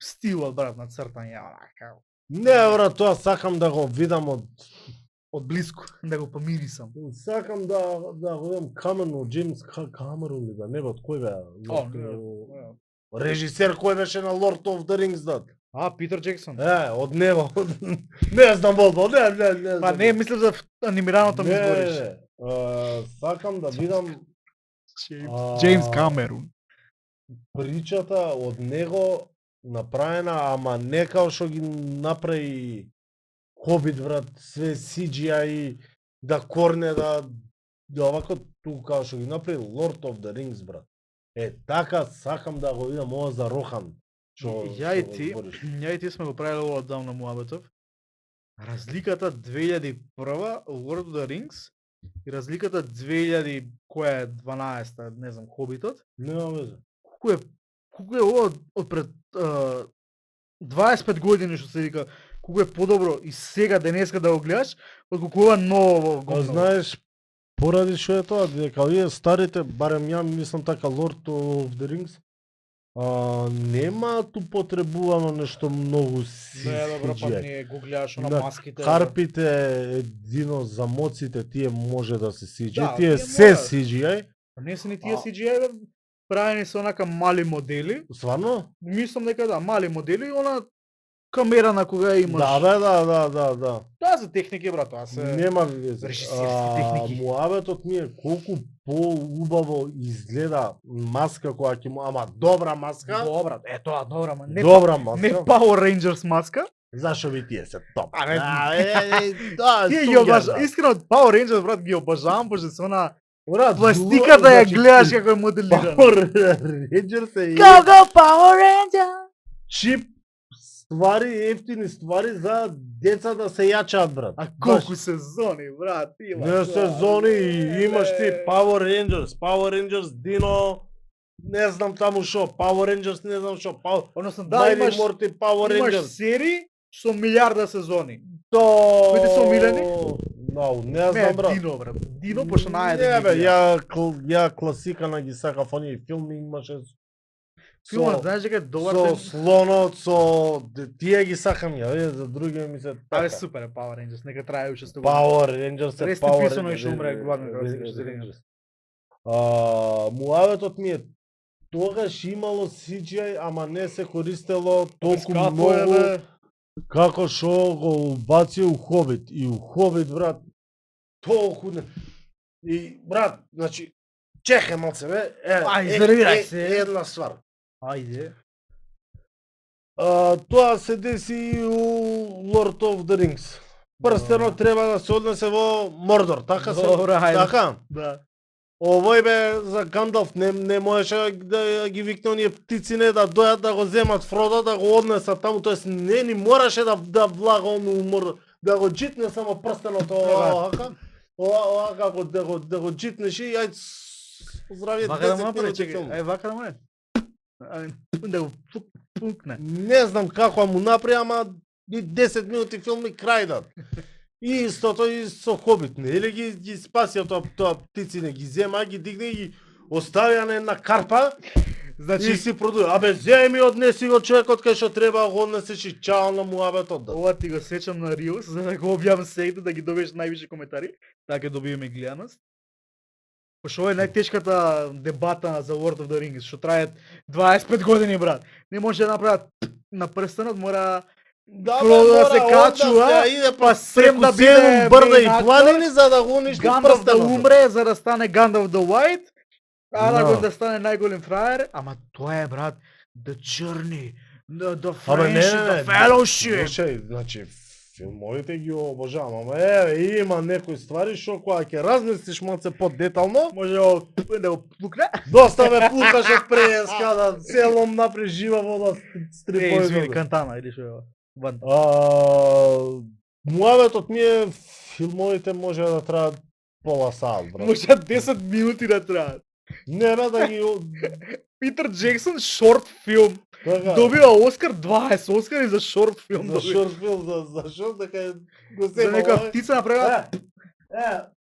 стилот, брат, на цртање, онака, Не, брат, тоа сакам да го видам од близко, да го помирисам. Сакам да го видам Камерон, Джеймс Камерон ли да, не бе, од кој бе? Режисер кој беше на Lord of the Rings, да. Питер Джексон. Од него. Не знам Болбо, не. Па не, мислев за анимираното ми збориш. Сакам да видам Джеймс Камерон. причата од него направена, ама не као што ги направи Хобит, брат, све CGI, да корне, да овако, туку као што ги направи Lord of the Rings, брат. Така сакам да го видам ова за Рохан. Ја и ти сме го правиле ова одамна муабетов. Разликата 2001 Lord of the Rings и разликата 2000 која е 12-та, не знам, Хобитот. Нема везе. Колку е ова од пред 25 години што се вика, колку е подобро и сега денеска да го гледаш, отколку ова ново го. Знаеш, поради што е тоа, дека овие старите, барем ја мислам така, Lord of the Rings, нема ту потребувано нешто многу Не, добро, па CGI. не го гледаш на Да, маските. Карпите, едино за моците, тие може да се CGI, Да, тие тие се мора. CGI. Не се ни тие CGI, бе, правени се онака мали модели. Сварно? Мислам дека да, мали модели и она камера на кога имаш. Да, бе, да. Тоа се техники, брат, тоа се... Нема везе. режисерски техники. Муабетот ми е колку поубаво изгледа маска која ќе му, ама добра маска. Добра, тоа добра, ма не, Добра не маска. Power Rangers маска. Зашо би тие се топ? Абе, да, Тие ги обажавам, искрено Power Rangers, брат, ги обажавам, пошто се она Брат, пластиката ја гледаш како е моделирана. Power Rangers е Go Power Ranger! чип ствари, ефтини ствари за деца да се јачаат, брат. А колку сезони, брат, има. Не сезони, имаш ти Power Rangers, Dino, не знам таму шо, Power Rangers, не знам шо, Односно, да, Mighty имаш Morty, Power имаш Rangers. серии со милиарда сезони. Кои се омилени? Не знам, брат. Дино, брат. Дино, пошто најде. Не, бе, ја класика на ги сакав, оние филми имаше Филмот, знаеш дека е добар со филм? слонот, со тие ги сакам ја, за други ми се така. Абе, супер е Power Rangers, нека трае уште 100 години. Power Rangers е Rest in Power peace, оној што умре, гладен, како се каже, Rangers. Муабетот ми е тогаш имало CGI, ама не се користело толку Скапо е, многу бе. како што го убаци у Хобит. И у Хобит, брат, толку не... И, брат, значи, чекај малце, бе. Изервирај се. Една ствар. Ајде. Тоа се деси и у Lord of the Rings. Прстенот треба да се однесе во Мордор, така се? Добро, ајде. Така? Да. Овој бе за Гандалф не можеше да ги викне оние птици не да дојат да го земат Фродо, да го однесат таму, тоест не ни мораше да влага он умор, да го джитне само прстенот овака. Ова како да го джитнеш и ајде здравје Вака да му 10 направи, минути чекај. филм. Ај, вака да му направи. Да го пукне. Не знам како му направи, ама и 10 минути филм и крај да. И истото и со Хобит, нели ги спасија тоа птици, не ги зема, ги дигне и ги оставија на една карпа. Значи, И си продуја. Абе, земи однеси го човекот кај што треба, го однесеш и чао на муабетот. ова ти го сечам на Reels, за да го објавам сегде, да ги добиеш највише коментари, така ќе добиеме гледаност. Пошто ова е најтешката дебата за Lord of the Rings, што трае 25 години, брат. Не може да направат на прстенот, мора Фродо да се качува, па Сем да биде брда и main планини actor, за да го уништи Гандалф да прстенот. умре за да стане Gandalf the White, Арагорн Да. да стане најголем фраер, ама тоа е, брат, the journey, the Абе, не, friendship, the fellowship. Слушај, значи, филмовите ги обожавам, ама има некои ствари што кога ќе размислиш малце подетално, Може да го плукне? доста ме пукаш од преска да целом напри жива вода Извини, стрипови. кантана или што е ова? Ван. Муаветот ми е, филмовите може да траат пола саат, брат. Може 10 минути да траат. Не бе да ги... Питер Джексон, шорт филм. Така, Добива Оскар, 20 Оскари за шорт филм. за добива. шорт филм, за шорт, дека го За сема некоја овој. птица направила.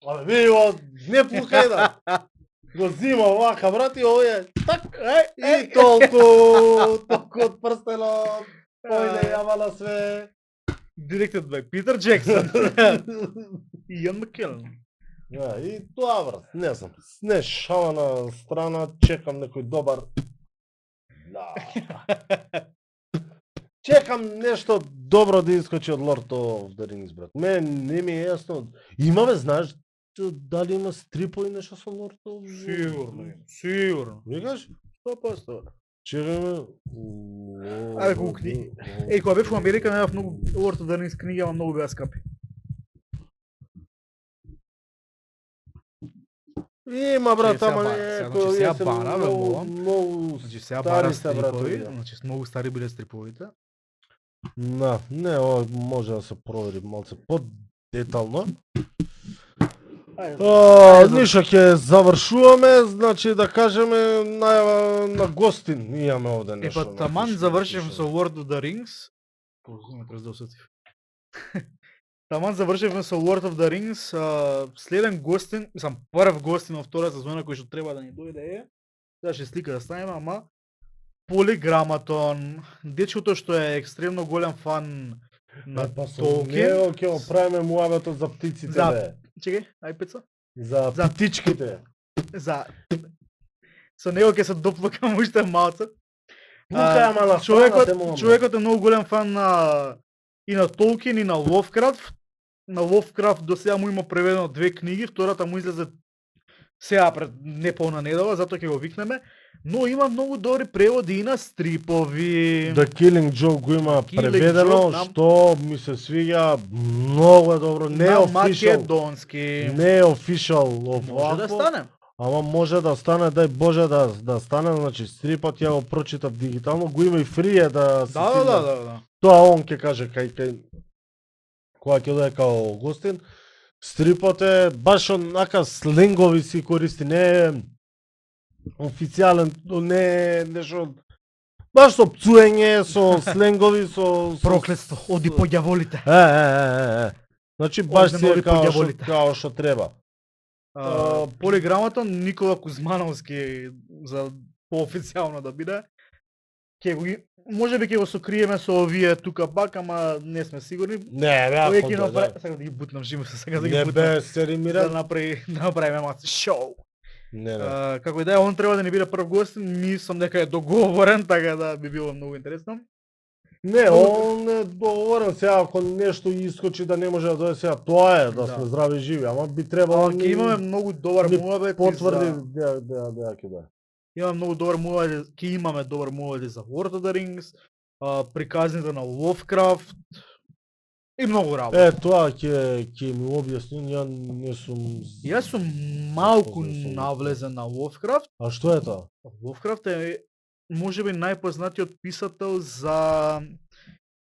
Абе, види го, не пукај да. Го зима овака, брат, и овој е так, и толку од прстенот, ојде јава на све. Directed by Питер Джексон. И Јан Маккелен. Да, и тоа, брат, не знам, не шала на страна, чекам некој добар. Да. Чекам нешто добро да искочи од Lord of the Rings, брат. Не ми е јасно. Имаме, знаеш, дали има стрипови нешто со Lord of the Rings? Сигурно има, сигурно. Викаш? 100%. Чекаме. Ајде колку книги. Еј, кога бев во Америка, немав многу Lord of the Rings книги, ама многу беа скапи. Има, брат, Сега ама бара, не, сега, кој значи, сега се бара, бе, многу, мова. многу Значи сега стари бара се, брат, стрипови, овие. значи многу стари биле стриповите. Да, не, ова може да се провери малце подетално. Ништо ќе завршуваме, значи да кажеме најава на гостин имаме овде Е, нешто. па таман завршив со Lord of the Rings. Колку ме раздосетив. Таман завршивме со Lord of the Rings, следен гостин, мислам прв гостин во втора сезона кој што треба да ни дојде е, сега ќе слика да ставиме, ама Полиграматон, дечото што е екстремно голем фан на па со Толкин. него ќе го правиме муабетот за птиците, За- бе. Чекај, ај пеца. За за- птичките. За со него ќе се доплакам уште малце. Пукај, ама на човекот, страна те молам, бе. човекот е многу голем фан на и на Толкин и на Ловкрафт. На Ловкрафт до сега му има преведено 2 книги, втората му излезе сега пред неполна недела, затоа ќе го викнеме, но има многу добри преводи и на стрипови. The Killing Joke го има Killing преведено, Joke, знам. што ми се свиѓа многу е добро, не е на official. македонски. Не е official Може да стане. Ама може да стане, дај Боже да стане, значи стрипот ја го прочитав дигитално, го има и фрие да се Да, стигне. да. Тоа он ќе каже кај кога ќе дое као гостин. Стрипот е баш онака сленгови си користи, не е официјален, не е нешто баш со пцуење, со сленгови, со Проклетство, оди по ѓаволите. Значи баш Овде си е нови поѓаволите. као што треба. Полиграматон Никола Кузмановски за поофицијално да биде. Ќе го можеби ќе го сокриеме со овие тука пак, ама не сме сигурни. Не, бе, Овие ако ќе да, направи, сакам да ги бутнам живо се, сакам да ги не бутнам. бе Да серимиран. направиме маца шоу. Не, не. Како и да е, он треба да ни биде прв гостин, мислам дека е договорен, така да би било многу интересно. Не, он е договорен сега, ако нешто искочи да не може да дојде сега, тоа е, да Да. сме здрави и живи, ама би требало Ќе имаме многу добар ни муабет. потврди за- да ќе да. Имаме многу добар муабет, ќе имаме добар муабет за Lord of the Rings, приказните на Lovecraft и многу работа. Тоа ќе ми објасни, ја не сум. Јас сум малку Запознат со навлезен на Lovecraft. А што е тоа? Lovecraft е можеби најпознатиот писател за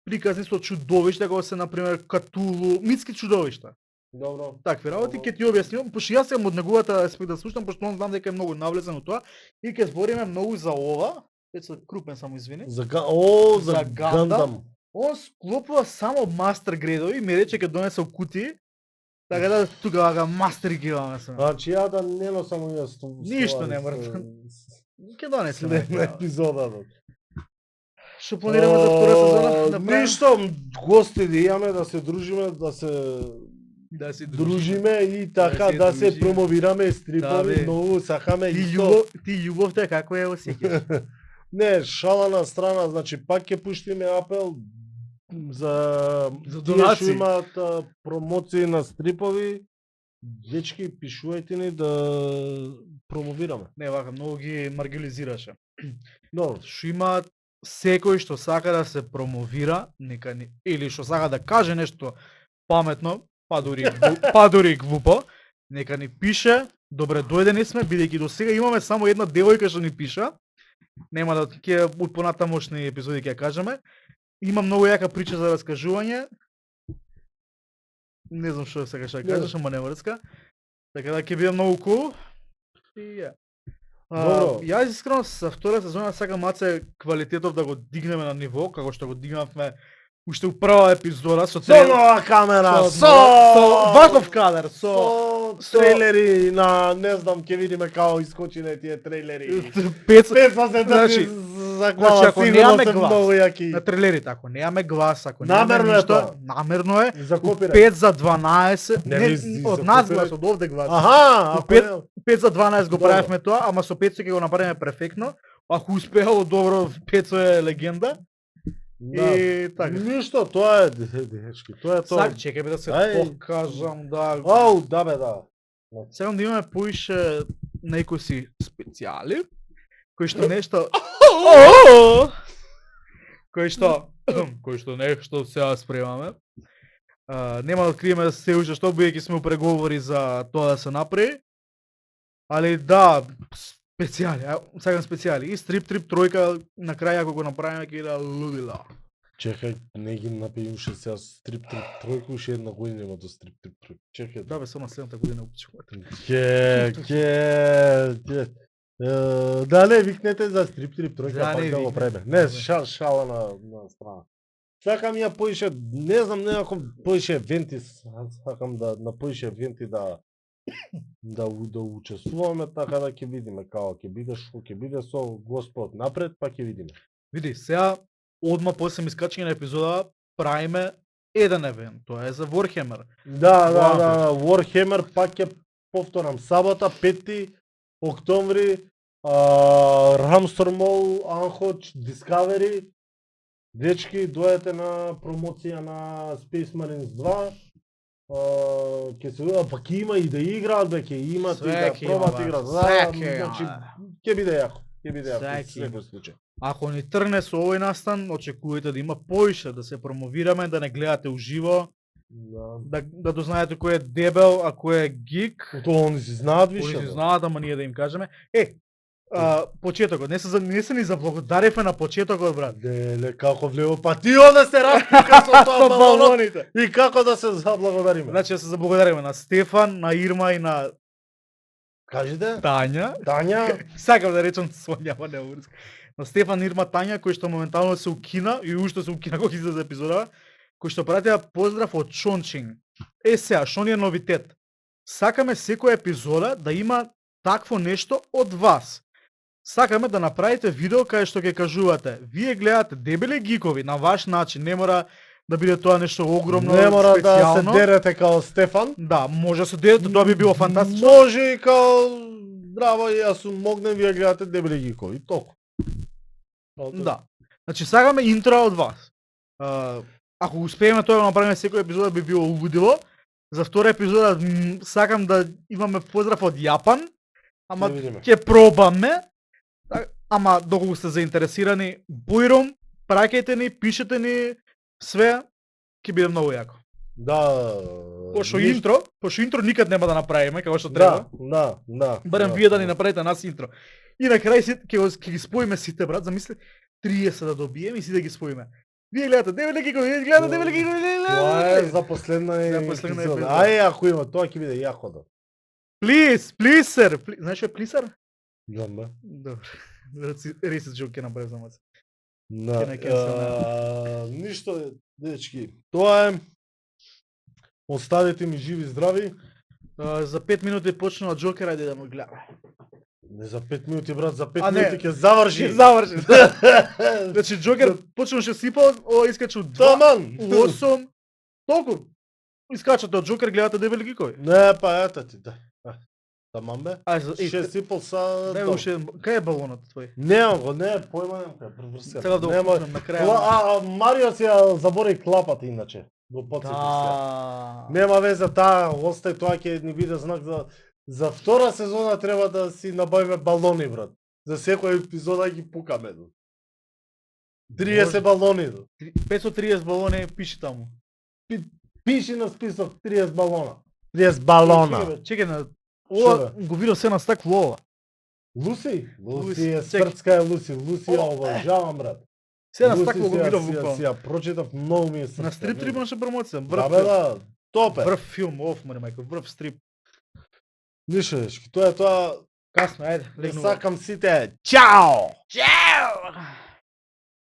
приказни со чудовишта, како се на пример Катулу, митски чудовишта. Добро. Такви работи Добро. ќе ти објаснувам, пошто јас сум од неговата аспект да слушам, пошто он знам дека е многу навлезен во тоа и ќе збориме многу за ова. Веќе крупен само извини. За За Гандам. Он склопува само мастер гредови и ми рече ке донесел кутии, така да тука га мастер ги имаме сме. Значи ја да не носам ја Ништо не мора. Ке донесел. Следна епизода. Што планираме за втора сезона? Да правиме? Ништо, гости да имаме, да се дружиме, да се Да си дружиме и така се да се дружиме. промовираме Да, стрипови, бе. многу сакаме Ти исто. љубовта како ја осеќаш? Не, шала на страна, значи пак ќе пуштиме апел за За тие донации. што имаат промоции на стрипови. Дечки, пишувајте ни да промовираме. Не, вака многу ги маргинализираше. Добро. Што има секој што сака да се промовира, нека ни или што сака да каже нешто паметно, па дури и глупо, нека ни пише. Добре дојдени сме, бидејќи до сега имаме само една девојка што ни пиша. Нема да ќе понатамошни епизоди ќе ја кажеме. Има многу јака прича за раскажување. Не знам што сега ќе кажеш, ама не врска. Така да ќе биде многу cool. И ја. Добро. Јас искрено за втора сезона сакам маце квалитетов да го дигнеме на ниво, како што го дигнавме уште у прва епизода со Со нова камера, со ваков кадар, со трейлери на, не знам, ќе видиме како искочине тие трейлери. 500 се Значи- за глава, значи, ако сигурно немаме се глас многу јаки. на трейлерите, ако немаме глас, ако немаме Намерно е ништо, тоа. намерно е. За копирајт. 5 за 12, Не, не, ви за од нас копирајт. глас, од овде глас. Аха, ако пет- не- 5 за 12 го Добро. правевме тоа, ама со 500 ќе го направиме перфектно. Ако успеало добро, 500 е легенда. Да. И така. Ништо, тоа е, дечки, тоа е тоа. Сак, чекај бе да се Ај. покажам, да. Ау, да бе, да. Сакам да имаме поише некои си специјали, кои што нешто кои што нешто сега спремаме. Нема да откриеме се уште што, бидејќи сме у преговори за тоа да се направи. Али да, специјали, сакам специјали. И Стрип Трип тројка на крај ако го направиме ќе да лудила. Чекај, не ги напијам уште сега стрип трип тројка, уште една година има до стрип трип тројка. Чекај. Да бе, само следната година упчувате. Ке. Да не викнете за стрип трип тројка, Да, пак не да го викнете. преме. Не, шала на страна. Сакам ја поише, не знам, некако поише евенти, сакам да на поише евенти да учествуваме, така да ќе видиме како ќе биде, што ќе биде со Господ напред, па ќе видиме. Види, сега одма после искачање на епизода правиме еден евент, тоа е за Warhammer. Да, Вау. Warhammer пак ќе повторам сабота 5 октомври, Рамстор Мол, Анхоч, Discovery. Дечки, дојдете на промоција на Space Marines 2. Ќе се види, па ќе има и да играат, бе, ќе имат и Све да ќе има, пробат бе. играат. Све ќе има, Значи, бе. ќе биде јако. Ќе биде јако Све во ќе има. секој случај. Ако ни тргне со овој настан, очекувате да има поише, да се промовираме, да не гледате уживо, да дознаете кој е дебел, а кој е гик. Тоа они си знаат више. Они бе. си знаат, ама ние да им кажеме. Почетокот, не се ни заблагодаривме на почетокот, брат. Деле, како влево, па ти ода се распика со тоа балонот Балоните. и како да се заблагодариме. Значи да се заблагодариме на Стефан, на Ирма и на Кажете, Тања. Тања, Сакам да речам Сонја, ама не врска. На Стефан, Ирма, Тања, кои што моментално се укина и уште се укина кога излезе епизода, кои што пратеа поздрав од Шончин. Сега, Шон е новитет. Сакаме секоја епизода да има такво нешто од вас. Сакаме да направите видео кај што ќе кажувате, вие гледате дебели гикови на ваш начин, не мора да биде тоа нешто огромно, не мора да се специјално. дерете као Стефан. Да, може да се дедете, тоа би било фантастично. Може и као здраво, јас сум могнем, вие гледате дебели гикови, толку. Да. Значи сакаме интро од вас. Ако успееме тоа да направиме секој епизода би било лудило. За втора епизода сакам да имаме поздрав од Јапан, ама Ќе видиме. ќе пробаме. Ама доколку сте заинтересирани, бујром, праќајте ни, пишете ни све, ќе биде многу јако. Да. Пошто ништо- интро никад нема да направиме како што треба. Да. Барем вие да ни направите нас интро. И на крај ќе ги споиме сите, брат, замисли 30 да добиеме и сите ги споиме. Вие гледате дебели гикови, вие гледате дебели гикови. Тоа е за последна За последна епизода. епизода. Ај, ако има, тоа ќе биде јако да. Плиз, плисер. Знаеш што е плисер? Знам бе. Добро. Ресет жок ќе направи за маца. На, не кенсел, ништо, дечки. Тоа е. Оставете ми живи и здрави. За 5 минути почнува Джокер, ајде да му гледаме. Не за 5 минути, брат, за 5 А, не. минути ќе заврши. Заврши. Значи Джокер почнуваше сипал, ова искача од 2, Таман. 8. Толку. Искачате од Джокер, гледате дебели гикови. Не, па ето ти, да. Таман бе. Ај, за Ше сипал са... дај уште, кај е балонот твој? Немам го, не, појма немам кај преврска. Сега да го пуснем на крај. Марио си ја забори клапата иначе. Го потсетив се. Да. Нема веза таа, остај тоа ќе ни биде знак за втора сезона треба да си набавиме балони, брат. За секоја епизода ги пукаме. 30 балони. 530 балони пише таму. Пиши на список 30 балона. 30 балона. Чекај на ова Шо, го видов се на стакло ова. Луси? Луси, Луси е чек. спртска е Луси. Луси ја обожавам, брат. Се на Луси стакло го си ја- видов си ја- буквално. си ја прочитав, многу ми е српска. На стрип трип имаше промоција. Да, Брв бе, филм. да. Топе. Брв филм, оф, мари мајко, брв стрип. Ништо, дечки, тоа е тоа. Касно, ајде, легнува. Сакам сите. Чао! Чао!